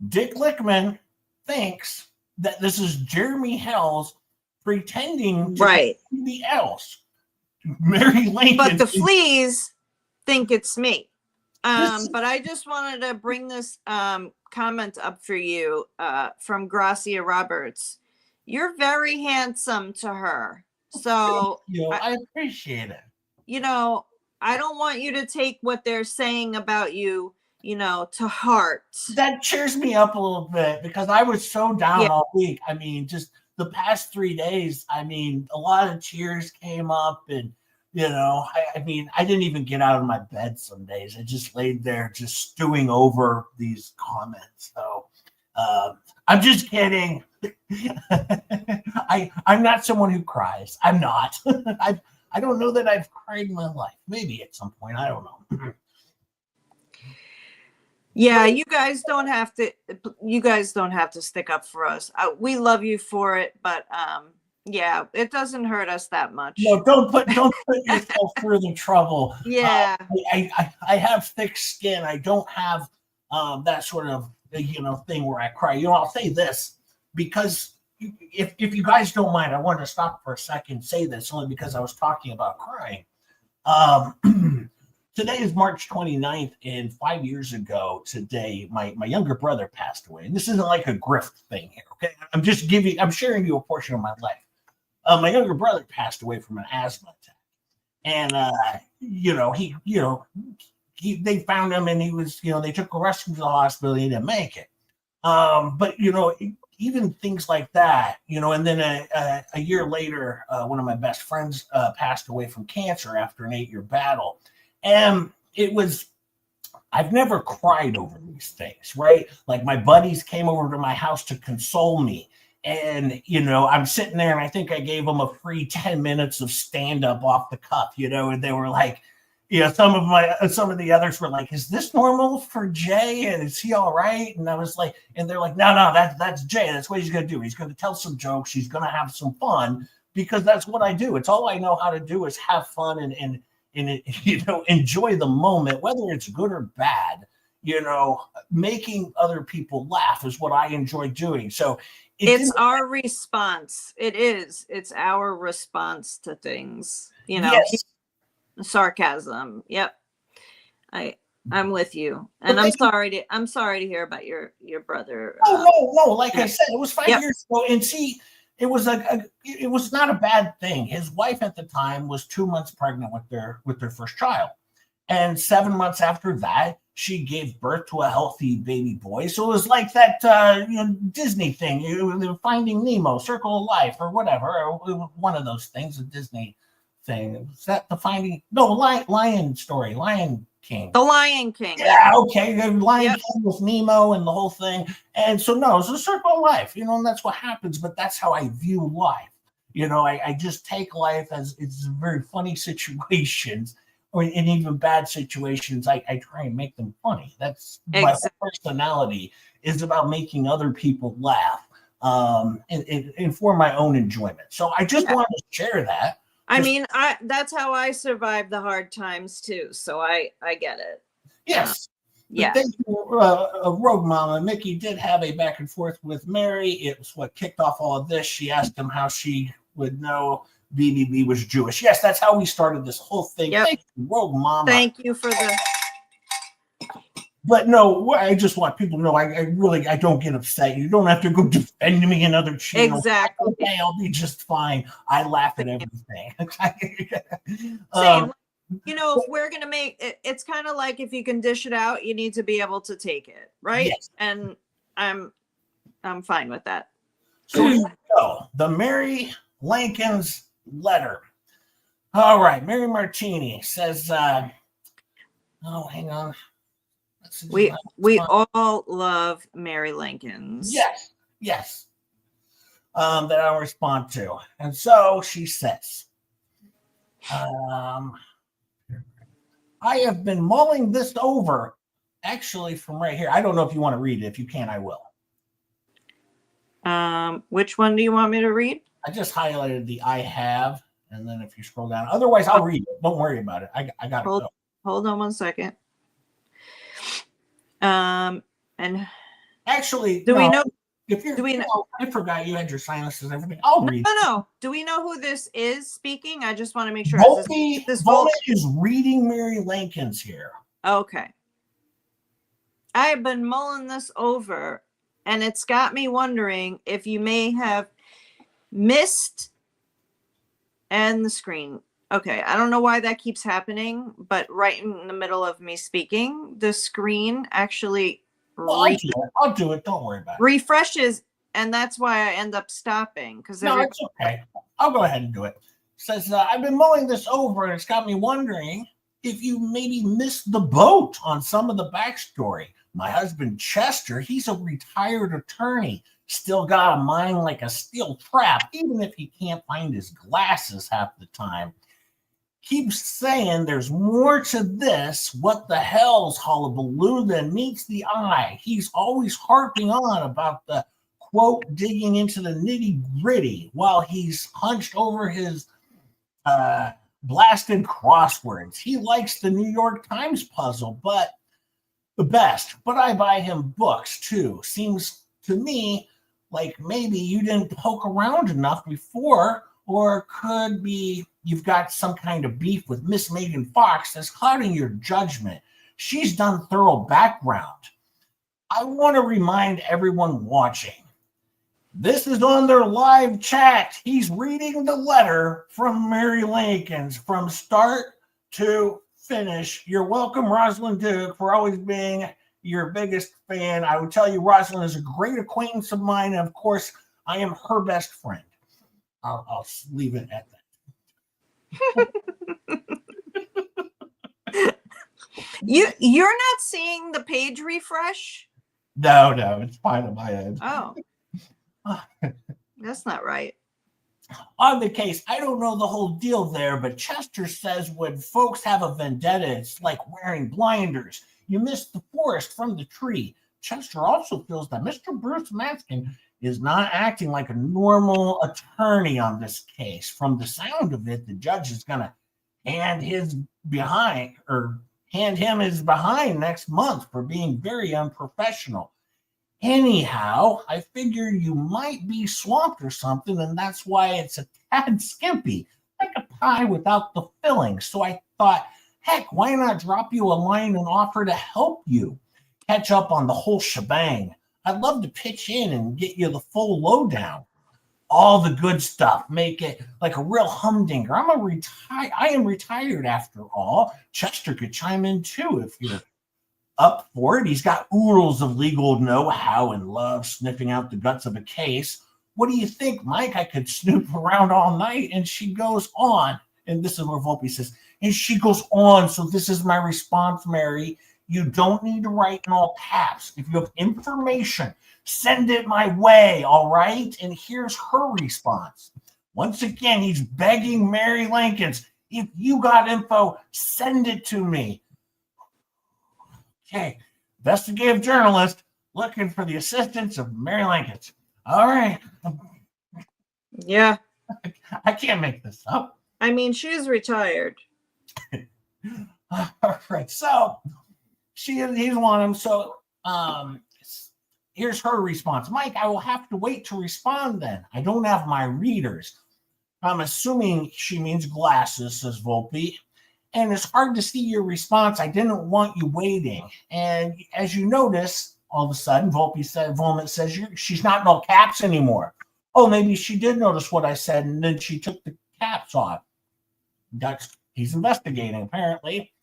[SPEAKER 3] Dick Lickman thinks that this is Jeremy Hells pretending to be somebody else. Mary Lincoln.
[SPEAKER 1] But the fleas think it's me. But I just wanted to bring this comment up for you from Gracia Roberts. You're very handsome to her. So
[SPEAKER 3] I appreciate it.
[SPEAKER 1] I don't want you to take what they're saying about you, to heart.
[SPEAKER 3] That cheers me up a little bit because I was so down all week. I mean, just the past 3 days, I mean, a lot of tears came up and, I mean, I didn't even get out of my bed some days. I just laid there just stewing over these comments. So I'm just kidding. I'm not someone who cries. I'm not. I don't know that I've cried in my life. Maybe at some point. I don't know.
[SPEAKER 1] Yeah, you guys don't have to stick up for us. We love you for it, but yeah, it doesn't hurt us that much.
[SPEAKER 3] No, don't put yourself through the trouble.
[SPEAKER 1] Yeah.
[SPEAKER 3] I have thick skin. I don't have that sort of thing where I cry. I'll say this because if you guys don't mind, I want to stop for a second, say this only because I was talking about crying. Today is March 29th, and 5 years ago today, my younger brother passed away. And this isn't like a grift thing here, okay? I'm sharing you a portion of my life. My younger brother passed away from an asthma attack. And they found him and he was, they took him rushed him to the hospital, he didn't make it. But even things like that, and then a year later, one of my best friends passed away from cancer after an 8-year battle. And I've never cried over these things, right? Like my buddies came over to my house to console me. And, I'm sitting there and I think I gave them a free 10 minutes of stand up off the cuff, and they were like, some of the others were like, is this normal for Jay? And is he all right? And I was like, and they're like, no, that's Jay. That's what he's going to do. He's going to tell some jokes. He's going to have some fun because that's what I do. It's all I know how to do is have fun and enjoy the moment, whether it's good or bad. Making other people laugh is what I enjoy doing. So
[SPEAKER 1] it's our response. It's our response to things.
[SPEAKER 3] Yes.
[SPEAKER 1] Sarcasm. Yep. I'm with you, and I'm sorry to hear about your brother.
[SPEAKER 3] No. Like I said, it was 5 years ago, and see. It was it was not a bad thing. His wife at the time was 2 months pregnant with their first child, and 7 months after that, she gave birth to a healthy baby boy. So it was like that Disney thing, Finding Nemo, Circle of Life, or whatever, or one of those things, a Disney thing. Was that the Lion story, Lion King?
[SPEAKER 1] The Lion King.
[SPEAKER 3] Yeah, okay. The Lion King with Nemo and the whole thing. And so, no, it's a circle of life, and that's what happens. But that's how I view life. I just take life as it's very funny situations, or in even bad situations. I try and make them funny. That's my personality is about making other people laugh, and for my own enjoyment. So I just wanted to share that.
[SPEAKER 1] I mean, that's how I survived the hard times too. So I get it.
[SPEAKER 3] Yes.
[SPEAKER 1] Yeah.
[SPEAKER 3] Thank you, Rogue Mama. Mickey did have a back and forth with Mary. It was what kicked off all of this. She asked him how she would know BBB was Jewish. Yes, that's how we started this whole thing.
[SPEAKER 1] Yep.
[SPEAKER 3] Thank you, Rogue Mama.
[SPEAKER 1] Thank you for the.
[SPEAKER 3] But no, I just want people to know I don't get upset. You don't have to go defend me in other channels.
[SPEAKER 1] Exactly.
[SPEAKER 3] Okay, I'll be just fine. I laugh at everything.
[SPEAKER 1] Same. If we're gonna make it, it's kind of like if you can dish it out, you need to be able to take it, right?
[SPEAKER 3] Yes.
[SPEAKER 1] And I'm fine with that.
[SPEAKER 3] So here we go. The Mary Lincoln's letter. All right, Mary Martini says, hang on.
[SPEAKER 1] We all love Mary Lincoln's.
[SPEAKER 3] Yes. That I'll respond to. And so she says, I have been mulling this over, actually from right here. I don't know if you want to read it. If you can, I will.
[SPEAKER 1] Which one do you want me to read?
[SPEAKER 3] I just highlighted the I have, and then if you scroll down, otherwise I'll read it. Don't worry about it. I got it.
[SPEAKER 1] Hold on 1 second. And
[SPEAKER 3] actually,
[SPEAKER 1] we know?
[SPEAKER 3] Do we know? I forgot you had your sinuses and everything. I'll read.
[SPEAKER 1] No. Do we know who this is speaking? I just want to make sure.
[SPEAKER 3] Volmit is reading Mary Lincoln's here.
[SPEAKER 1] Okay. I have been mulling this over, and it's got me wondering if you may have missed and the screen. Okay, I don't know why that keeps happening, but right in the middle of me speaking, the screen actually
[SPEAKER 3] Well, I'll do it. Don't worry about it.
[SPEAKER 1] refreshes, and that's why I end up stopping. Because
[SPEAKER 3] No, it's okay. I'll go ahead and do it. Says, I've been mulling this over, and it's got me wondering if you maybe missed the boat on some of the backstory. My husband, Chester, he's a retired attorney, still got a mind like a steel trap, even if he can't find his glasses half the time. Keeps saying there's more to this. What the hell's hullabaloo than meets the eye? He's always harping on about the quote digging into the nitty gritty while he's hunched over his blasted crosswords. He likes the New York Times puzzle, but the best. But I buy him books too. Seems to me like maybe you didn't poke around enough before, or could be you've got some kind of beef with Miss Megan Fox that's clouding your judgment. She's done thorough background. I want to remind everyone watching. This is on their live chat. He's reading the letter from Mary Lincoln's from start to finish. You're welcome, Rosalind Duke, for always being your biggest fan. I would tell you, Rosalind is a great acquaintance of mine. And of course, I am her best friend. I'll leave it at that.
[SPEAKER 1] You're not seeing the page refresh?
[SPEAKER 3] No, it's fine on my end.
[SPEAKER 1] Oh. That's not right.
[SPEAKER 3] On the case, I don't know the whole deal there, but Chester says when folks have a vendetta, it's like wearing blinders. You miss the forest from the tree. Chester also feels that Mr. Bruce Maskin is not acting like a normal attorney on this case. From the sound of it, the judge is going to hand him his behind next month for being very unprofessional. Anyhow, I figure you might be swamped or something, and that's why it's a tad skimpy, like a pie without the filling. So I thought, heck, why not drop you a line and offer to help you catch up on the whole shebang? I'd love to pitch in and get you the full lowdown. All the good stuff. Make it like a real humdinger. I am retired after all. Chester could chime in too if you're up for it. He's got oodles of legal know-how and love sniffing out the guts of a case. What do you think, Mike? I could snoop around all night. And she goes on. And this is where Vulpi says, and she goes on. So this is my response, Mary. You don't need to write in all caps. If you have information, send it my way, all right? And here's her response. Once again, he's begging Mary Lincoln's, if you got info, send it to me. Okay, investigative journalist looking for the assistance of Mary Lincoln's. All right.
[SPEAKER 1] Yeah.
[SPEAKER 3] I can't make this up.
[SPEAKER 1] I mean, she's retired.
[SPEAKER 3] All right, so he's one of them. So here's her response. Mike, I will have to wait to respond then. I don't have my readers. I'm assuming she means glasses, says Vulpi. And it's hard to see your response. I didn't want you waiting. And as you notice, all of a sudden, Volmit says she's not in all caps anymore. Oh, maybe she did notice what I said, and then she took the caps off. He's investigating, apparently.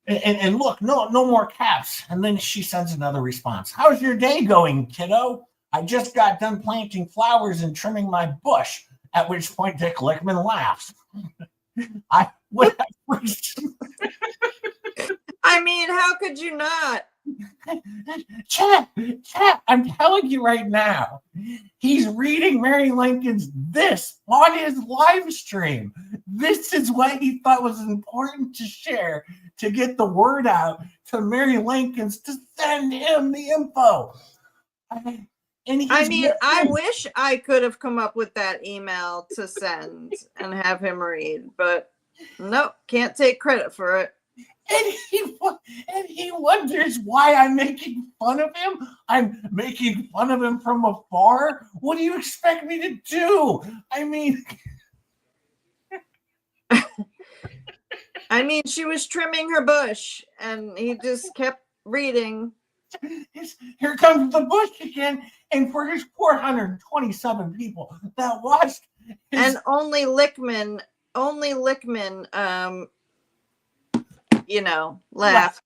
[SPEAKER 3] And look, no more caps. And then she sends another response. How's your day going, kiddo? I just got done planting flowers and trimming my bush. At which point Dick Lickman laughs. I
[SPEAKER 1] mean, how could you not?
[SPEAKER 3] Chat, I'm telling you right now, he's reading Mary Lincoln's this on his live stream. This is what he thought was important to share to get the word out to Mary Lincoln's to send him the info.
[SPEAKER 1] I wish I could have come up with that email to send and have him read, but nope, can't take credit for it.
[SPEAKER 3] And he wonders why I'm making fun of him. I'm making fun of him from afar. What do you expect me to do? I mean,
[SPEAKER 1] she was trimming her bush, and he just kept reading.
[SPEAKER 3] Here comes the bush again. And for his 427 people that watched
[SPEAKER 1] and only Lickman, laughed.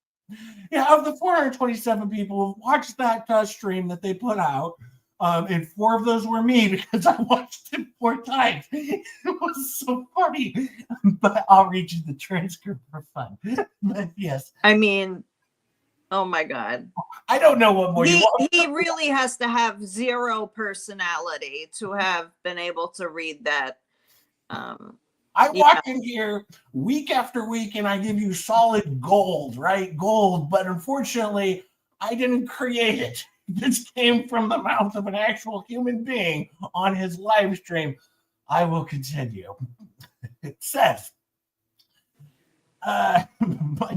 [SPEAKER 3] Yeah, of the 427 people who watched that stream that they put out, and 4 of those were me because I watched it 4 times. It was so funny. But I'll read you the transcript for fun. But yes.
[SPEAKER 1] I mean, oh my God.
[SPEAKER 3] I don't know what more you want.
[SPEAKER 1] He really has to have 0 personality to have been able to read that.
[SPEAKER 3] I walk in here week after week and I give you solid gold, right? Gold. But unfortunately, I didn't create it. This came from the mouth of an actual human being on his live stream. I will continue. It says, my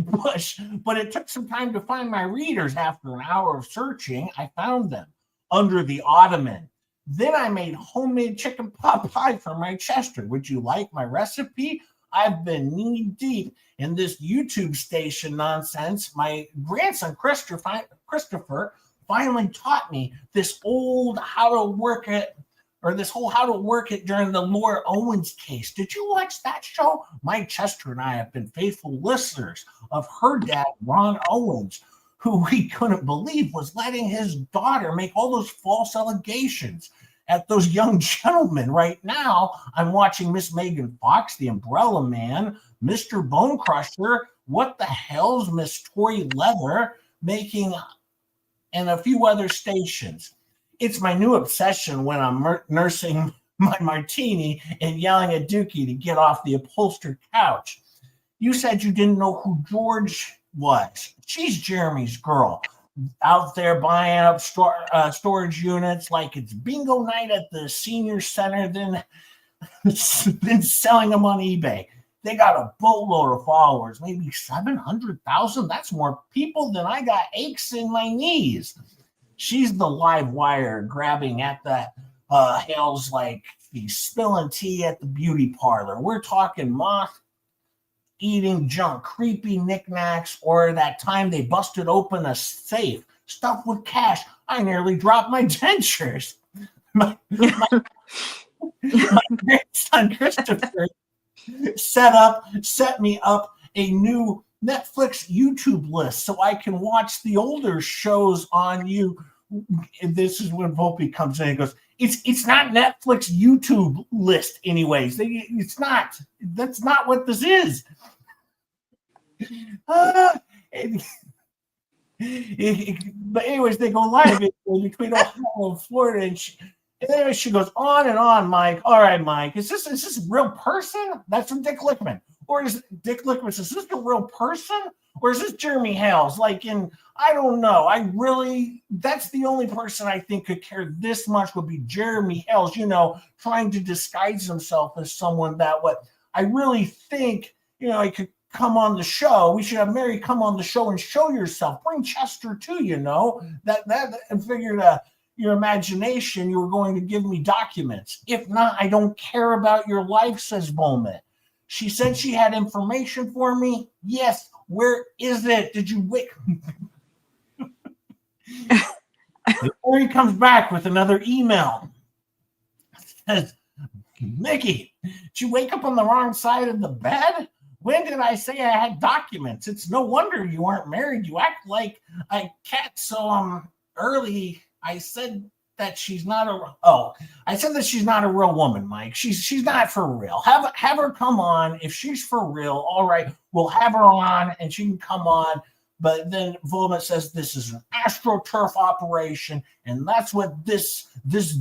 [SPEAKER 3] bush, but it took some time to find my readers. After an hour of searching, I found them under the ottoman. Then I made homemade chicken pot pie for my Chester. Would you like my recipe? I've been knee deep in this YouTube station nonsense. My grandson, Christopher, finally taught me this old how to work it, or this whole how to work it during the Laura Owens case. Did you watch that show? My Chester and I have been faithful listeners of her dad, Ron Owens, who we couldn't believe was letting his daughter make all those false allegations at those young gentlemen. Right now, I'm watching Miss Megan Fox, the Umbrella Man, Mr. Bone Crusher, What the Hell's Miss Tori Leather, making, and a few other stations. It's my new obsession when I'm nursing my martini and yelling at Dookie to get off the upholstered couch. You said you didn't know who George was. She's Jeremy's girl, out there buying up storage units like it's bingo night at the senior center, then selling them on eBay. They got a boatload of followers, maybe 700,000. That's more people than I got aches in my knees. She's the live wire grabbing at the hills like he's spilling tea at the beauty parlor. We're talking moth eating junk, creepy knickknacks, or that time they busted open a safe stuffed with cash. I nearly dropped my dentures. My grandson Christopher set me up a new Netflix YouTube list so I can watch the older shows on you. And this is when Vulpi comes in and goes, it's not Netflix YouTube list anyways. It's not. That's not what this is. But anyways, they go live between Ohio and Florida, and anyway, she goes on and on, Mike. All right, Mike, is this a real person? That's from Dick Lickman. Or is Dick Lickman, is this a real person? Or is this Jeremy Hales? I don't know. That's the only person I think could care this much would be Jeremy Hales, trying to disguise himself as someone that I really think, he could come on the show. We should have Mary come on the show and show yourself. Bring Chester too, that and figured your imagination, you were going to give me documents. If not, I don't care about your life, says Volmit. She said she had information for me. Yes. Where is it? Did you wait? Mary comes back with another email. Says, Mickey, did you wake up on the wrong side of the bed? When did I say I had documents? It's no wonder you aren't married. You act like a cat. So early I said that she's not a real woman, Mike. She's not for real. Have her come on. If she's for real, all right, we'll have her on and she can come on. But then Volmit says this is an AstroTurf operation, and that's what this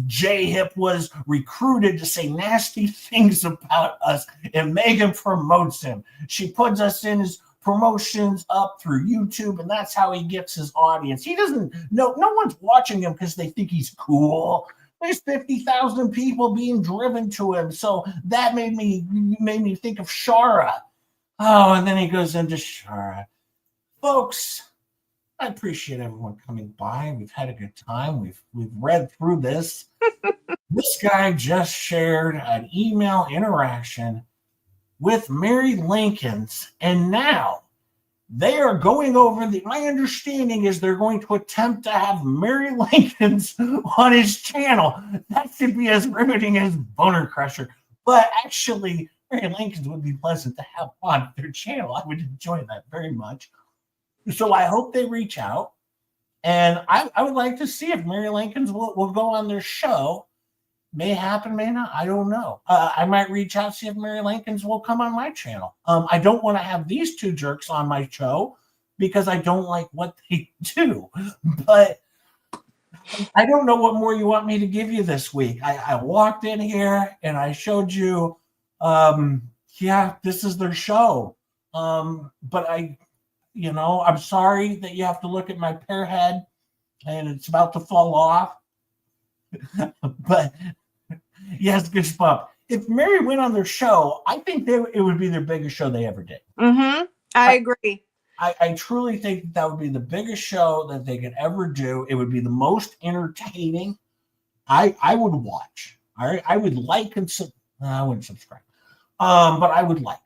[SPEAKER 3] J-Hip was recruited to say nasty things about us, and Megan promotes him. She puts us in his promotions up through YouTube, and that's how he gets his audience. He doesn't know, no one's watching him because they think he's cool. There's 50,000 people being driven to him, so that made me think of Shara. Oh, and then he goes into Shara. Folks, I appreciate everyone coming by. We've had a good time. We've read through this. This guy just shared an email interaction with Mary Lincoln's, and now They are going over my understanding is they're going to attempt to have Mary Lincoln's on his channel. That should be as riveting as Boner Crusher. But actually, Mary Lincoln's would be pleasant to have on their channel. I would enjoy that very much. So I hope they reach out. And I would like to see if Mary Lincoln's will go on their show. May happen, may not. I don't know. I might reach out, see if Mary Lincoln's will come on my channel. I don't want to have these two jerks on my show because I don't like what they do. But I don't know what more you want me to give you this week. I walked in here and I showed you, this is their show. But I'm sorry that you have to look at my pear head and it's about to fall off. But yes, Goosebump. If Mary went on their show, I think it would be their biggest show they ever did.
[SPEAKER 1] Mm-hmm. I agree.
[SPEAKER 3] I truly think that would be the biggest show that they could ever do. It would be the most entertaining. I would watch. All right. I would like and I wouldn't subscribe. But I would like.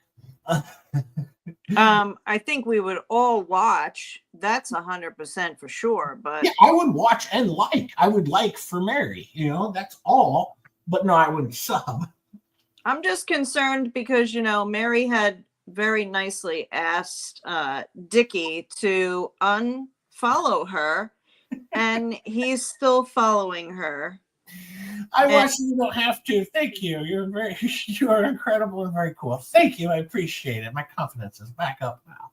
[SPEAKER 1] I think we would all watch. That's 100% for sure. But
[SPEAKER 3] yeah, I would watch and like. I would like for Mary. That's all. But no, I wouldn't sub.
[SPEAKER 1] I'm just concerned because Mary had very nicely asked Dickey to unfollow her, and he's still following her.
[SPEAKER 3] I watch you don't have to. Thank you. You are incredible and very cool. Thank you. I appreciate it. My confidence is back up now.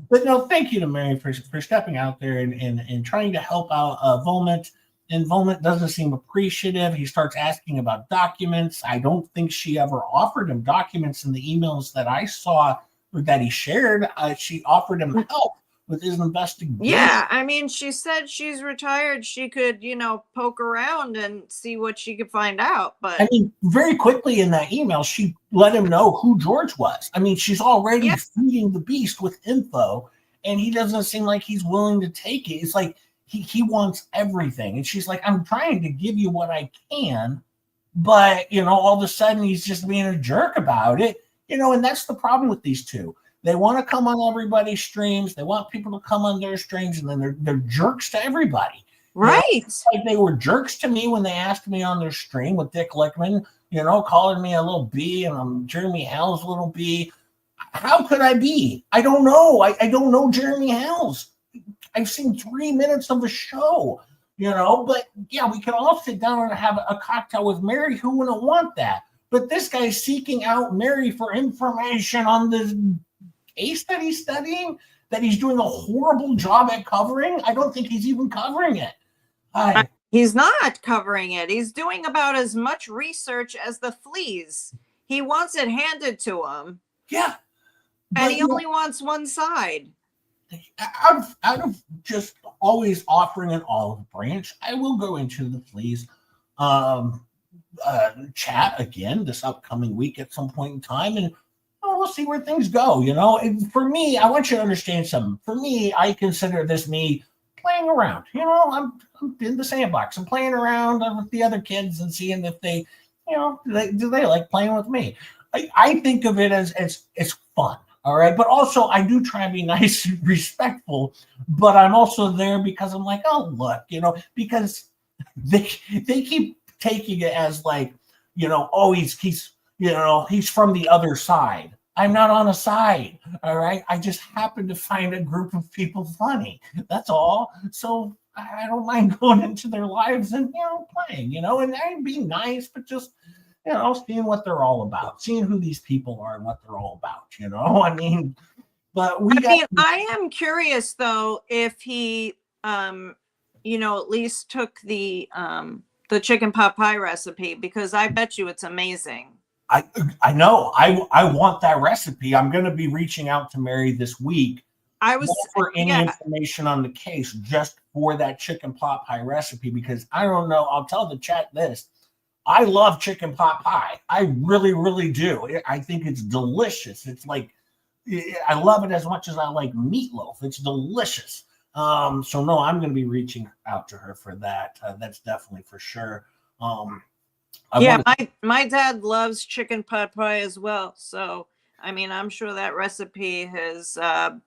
[SPEAKER 3] But no, thank you to Mary for stepping out there and trying to help out Volmit. And Volmit doesn't seem appreciative. He starts asking about documents. I don't think she ever offered him documents in the emails that I saw or that he shared. She offered him help with his investigation.
[SPEAKER 1] Yeah, I mean, she said she's retired. She could, poke around and see what she could find out. But
[SPEAKER 3] I mean, very quickly in that email, she let him know who George was. I mean, she's already feeding the beast with info, and he doesn't seem like he's willing to take it. It's like he wants everything. And she's like, I'm trying to give you what I can, but, all of a sudden he's just being a jerk about it. And that's the problem with these two. They want to come on everybody's streams. They want people to come on their streams, and then they're jerks to everybody.
[SPEAKER 1] Right.
[SPEAKER 3] Like they were jerks to me when they asked me on their stream with Dick Lickman, calling me a little B and I'm Jeremy Hell's little B. How could I be? I don't know. I don't know Jeremy Hell's. I've seen 3 minutes of a show, but yeah, we can all sit down and have a cocktail with Mary. Who wouldn't want that? But this guy's seeking out Mary for information on the case that he's studying, that he's doing a horrible job at covering. I don't think he's even covering it.
[SPEAKER 1] He's not covering it. He's doing about as much research as the fleas. He wants it handed to him.
[SPEAKER 3] Yeah.
[SPEAKER 1] And he only wants one side.
[SPEAKER 3] Out of just always offering an olive branch, I will go into the fleas chat again this upcoming week at some point in time, and we'll see where things go. And for me, I want you to understand something. For me, I consider this me playing around. I'm in the sandbox. I'm playing around with the other kids and seeing if they, do they like playing with me. I think of it as it's fun. All right. But also I do try and be nice and respectful, but I'm also there because I'm like, oh, look, because they keep taking it as like, oh, he's from the other side. I'm not on a side. All right. I just happen to find a group of people funny. That's all. So I don't mind going into their lives and, playing, and being nice, but just, seeing what they're all about, seeing who these people are and what they're all about, I mean, but
[SPEAKER 1] I am curious though, if he, at least took the chicken pot pie recipe, because I bet you it's amazing.
[SPEAKER 3] I know. I want that recipe. I'm going to be reaching out to Mary this week. For any information on the case, just for that chicken pot pie recipe, because I don't know. I'll tell the chat this. I love chicken pot pie. I really, really do. I think it's delicious. It's like, I love it as much as I like meatloaf. It's delicious. So no, I'm going to be reaching out to her for that. That's definitely for sure.
[SPEAKER 1] My dad loves chicken pot pie as well. So I mean, I'm sure that recipe has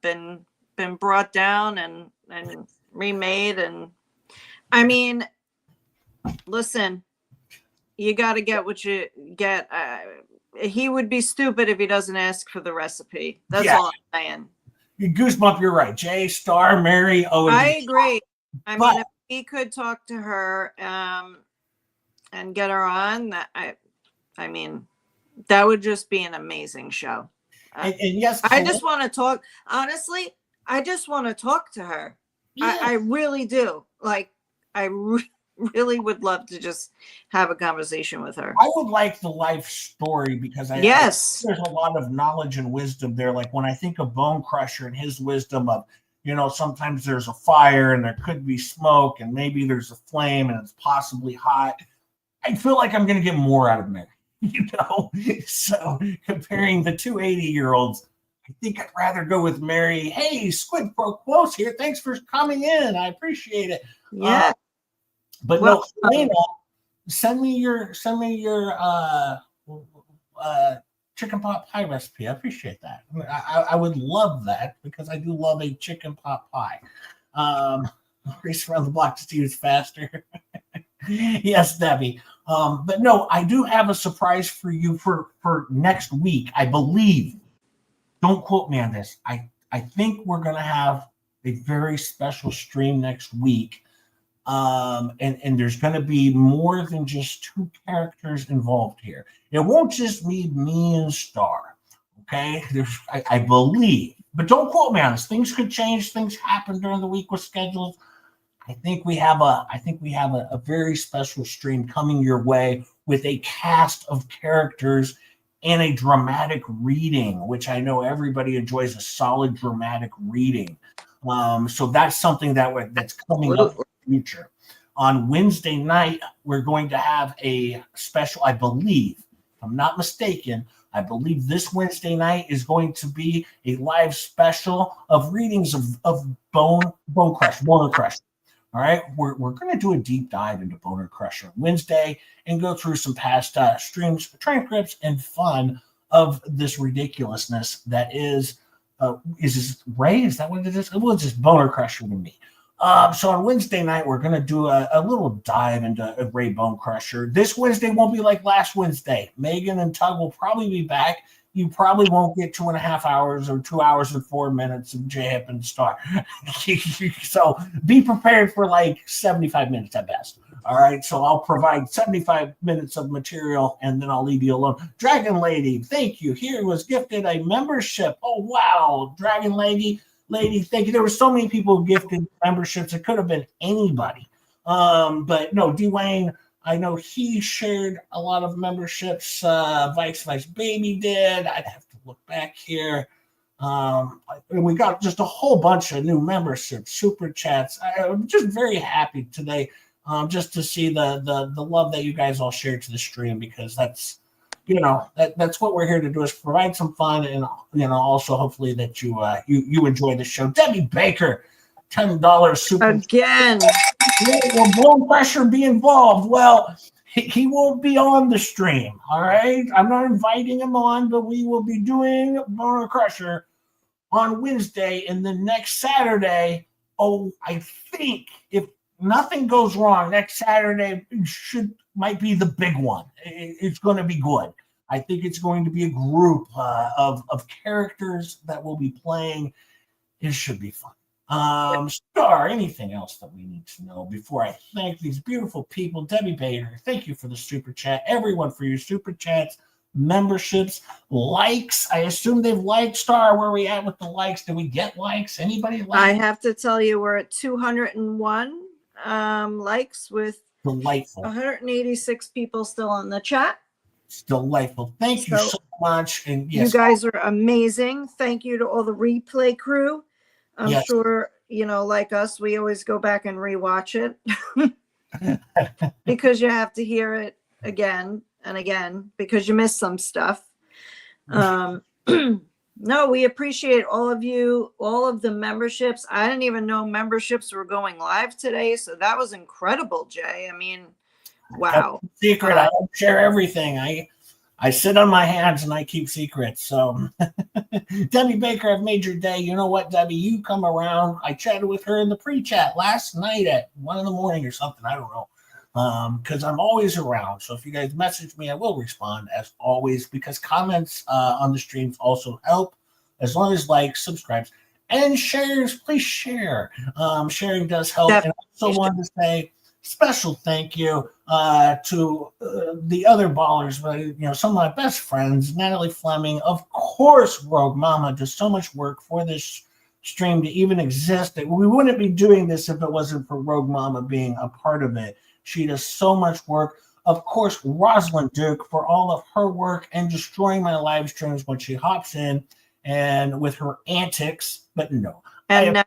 [SPEAKER 1] been brought down and remade. And I mean, listen, you got to get what you get. He would be stupid if he doesn't ask for the recipe. That's all I'm saying.
[SPEAKER 3] You goosebump, you're right. Jay, Star, Mary, Owen.
[SPEAKER 1] I agree. I
[SPEAKER 3] But-
[SPEAKER 1] mean, if he could talk to her and get her on, that I mean, that would just be an amazing show.
[SPEAKER 3] And yes,
[SPEAKER 1] I just want to talk. Honestly, I just want to talk to her.
[SPEAKER 3] yeah.
[SPEAKER 1] I really do. Like, I really would love to just have a conversation with her.
[SPEAKER 3] I would like the life story because
[SPEAKER 1] Yes.
[SPEAKER 3] there's a lot of knowledge and wisdom there. Like when I think of Bone Crusher and his wisdom of, you know, sometimes there's a fire and there could be smoke and maybe there's a flame and it's possibly hot. I feel like I'm going to get more out of Mary, you know? So comparing the two 80-year-olds, I think I'd rather go with Mary. Hey, Squid Pro Quos here. Thanks for coming in. I appreciate it.
[SPEAKER 1] Yeah.
[SPEAKER 3] But
[SPEAKER 1] Well,
[SPEAKER 3] no, Elena, send me your chicken pot pie recipe. I appreciate that. I would love that because I do love a chicken pot pie. Race around the block to see who's faster. Yes, Debbie. But no, I do have a surprise for you for next week. I believe. Don't quote me on this. I think we're gonna have a very special stream next week. And there's going to be more than just two characters involved here. It won't just be me and Star. Okay, I believe, but don't quote me on this. Things could change. Things happen during the week with schedules. I think we have a very special stream coming your way with a cast of characters and a dramatic reading, which I know everybody enjoys a solid dramatic reading. So that's something that's coming up in the future. On Wednesday night, we're going to have a special, I believe, if I'm not mistaken, I believe this Wednesday night is going to be a live special of readings of Bone Crusher. All right, we're going to do a deep dive into Boner Crusher on Wednesday and go through some past streams, transcripts, and fun of this ridiculousness that is this Ray? Is that what it is? Well, it's just Boner Crusher to me. So on Wednesday night, we're going to do a little dive into Ray Bone Crusher. This Wednesday won't be like last Wednesday. Megan and Tug will probably be back. You probably won't get 2.5 hours or 2 hours and 4 minutes of J-Hip and Star. So be prepared for like 75 minutes at best. All right. So I'll provide 75 minutes of material and then I'll leave you alone. Dragon Lady, thank you. Here was gifted a membership. Oh, wow. Dragon Lady, thank you. There were so many people who gifted memberships. It could have been anybody. But no, Dwayne, I know he shared a lot of memberships. Vice Baby did. I'd have to look back here. And we got just a whole bunch of new memberships, super chats. I'm just very happy today, just to see the love that you guys all shared to the stream, because that's, you know, that's what we're here to do, is provide some fun, and you know, also hopefully that you enjoy the show. Debbie Baker, $10 super
[SPEAKER 1] Again.
[SPEAKER 3] Will Bone Crusher be involved? Well, he won't be on the stream. All right, I'm not inviting him on, but we will be doing Bone Crusher on Wednesday, and then next Saturday. Oh, I think if nothing goes wrong, next Saturday might be the big one. It's going to be good. I think it's going to be a group of characters that will be playing. It should be fun. Star, anything else that we need to know before I thank these beautiful people? Debbie Bader, thank you for the super chat. Everyone for your super chats, memberships, likes. I assume they've liked. Star, where are we at with the likes? Did we get likes? Anybody like?
[SPEAKER 1] I have to tell you, we're at 201 likes with
[SPEAKER 3] Delightful.
[SPEAKER 1] 186 people still in the chat.
[SPEAKER 3] It's delightful. Thank you so much. And yes,
[SPEAKER 1] you guys are amazing. Thank you to all the replay crew. I'm
[SPEAKER 3] Yes.
[SPEAKER 1] sure, you know, like us, we always go back and rewatch it because you have to hear it again and again because you missed some stuff. No, we appreciate all of you, all of the memberships. I didn't even know memberships were going live today, so that was incredible, Jay. I mean, wow.
[SPEAKER 3] Secret. I don't share everything. I sit on my hands and I keep secrets. So, Debbie Baker, I've made your day. You know what, Debbie? You come around. I chatted with her in the pre-chat last night at 1 a.m. or something. I don't know. Because I'm always around. So if you guys message me, I will respond as always, because comments on the streams also help, as long as likes, subscribes, and shares. Please share. Sharing does help.
[SPEAKER 1] Definitely.
[SPEAKER 3] And I also wanted to say special thank you to the other ballers, some of my best friends, Natalie Fleming, of course, Rogue Mama does so much work for this stream to even exist. We wouldn't be doing this if it wasn't for Rogue Mama being a part of it. She does so much work. Of course, Rosalind Duke for all of her work and destroying my live streams when she hops in and with her antics. But no,
[SPEAKER 1] And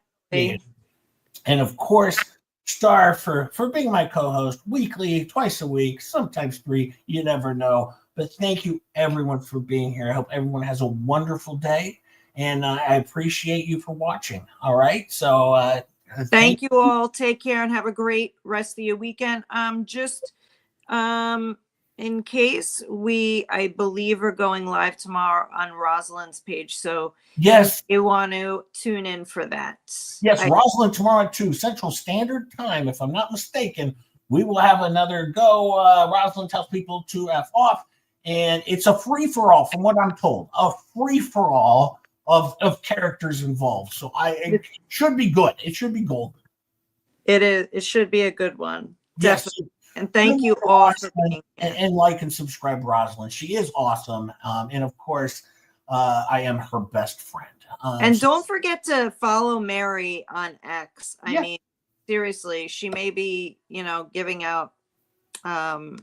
[SPEAKER 3] and of course, Star for being my co-host weekly, twice a week, sometimes 3. You never know. But thank you, everyone, for being here. I hope everyone has a wonderful day, and I appreciate you for watching. All right, so
[SPEAKER 1] thank you all. Take care and have a great rest of your weekend. Just in case I believe are going live tomorrow on Rosalind's page. So
[SPEAKER 3] yes,
[SPEAKER 1] you want to tune in for that.
[SPEAKER 3] Yes, Rosalind tomorrow at 2 Central Standard Time, if I'm not mistaken. We will have another go. Rosalind tells people to F off, and it's a free-for-all, from what I'm told. A free-for-all of characters involved. So it should be good. It should be golden.
[SPEAKER 1] It is. It should be a good one.
[SPEAKER 3] Yes.
[SPEAKER 1] Definitely. And thank you all for being here.
[SPEAKER 3] And like and subscribe, Rosalind. She is awesome. And of course, I am her best friend.
[SPEAKER 1] And don't forget to follow Mary on X. I mean, seriously, she may be, giving out her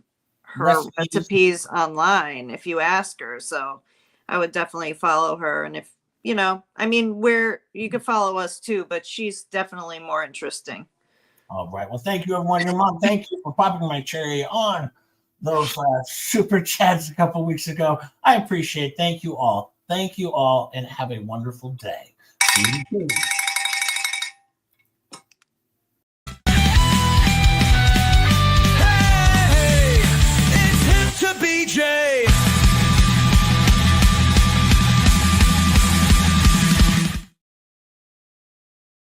[SPEAKER 1] recipes online if you ask her. So I would definitely follow her. And if, you can follow us too, but she's definitely more interesting.
[SPEAKER 3] All right. Well, thank you, everyone. Your mom, thank you for popping my cherry on those super chats a couple weeks ago. I appreciate it. Thank you all. Thank you all, and have a wonderful day. See you soon.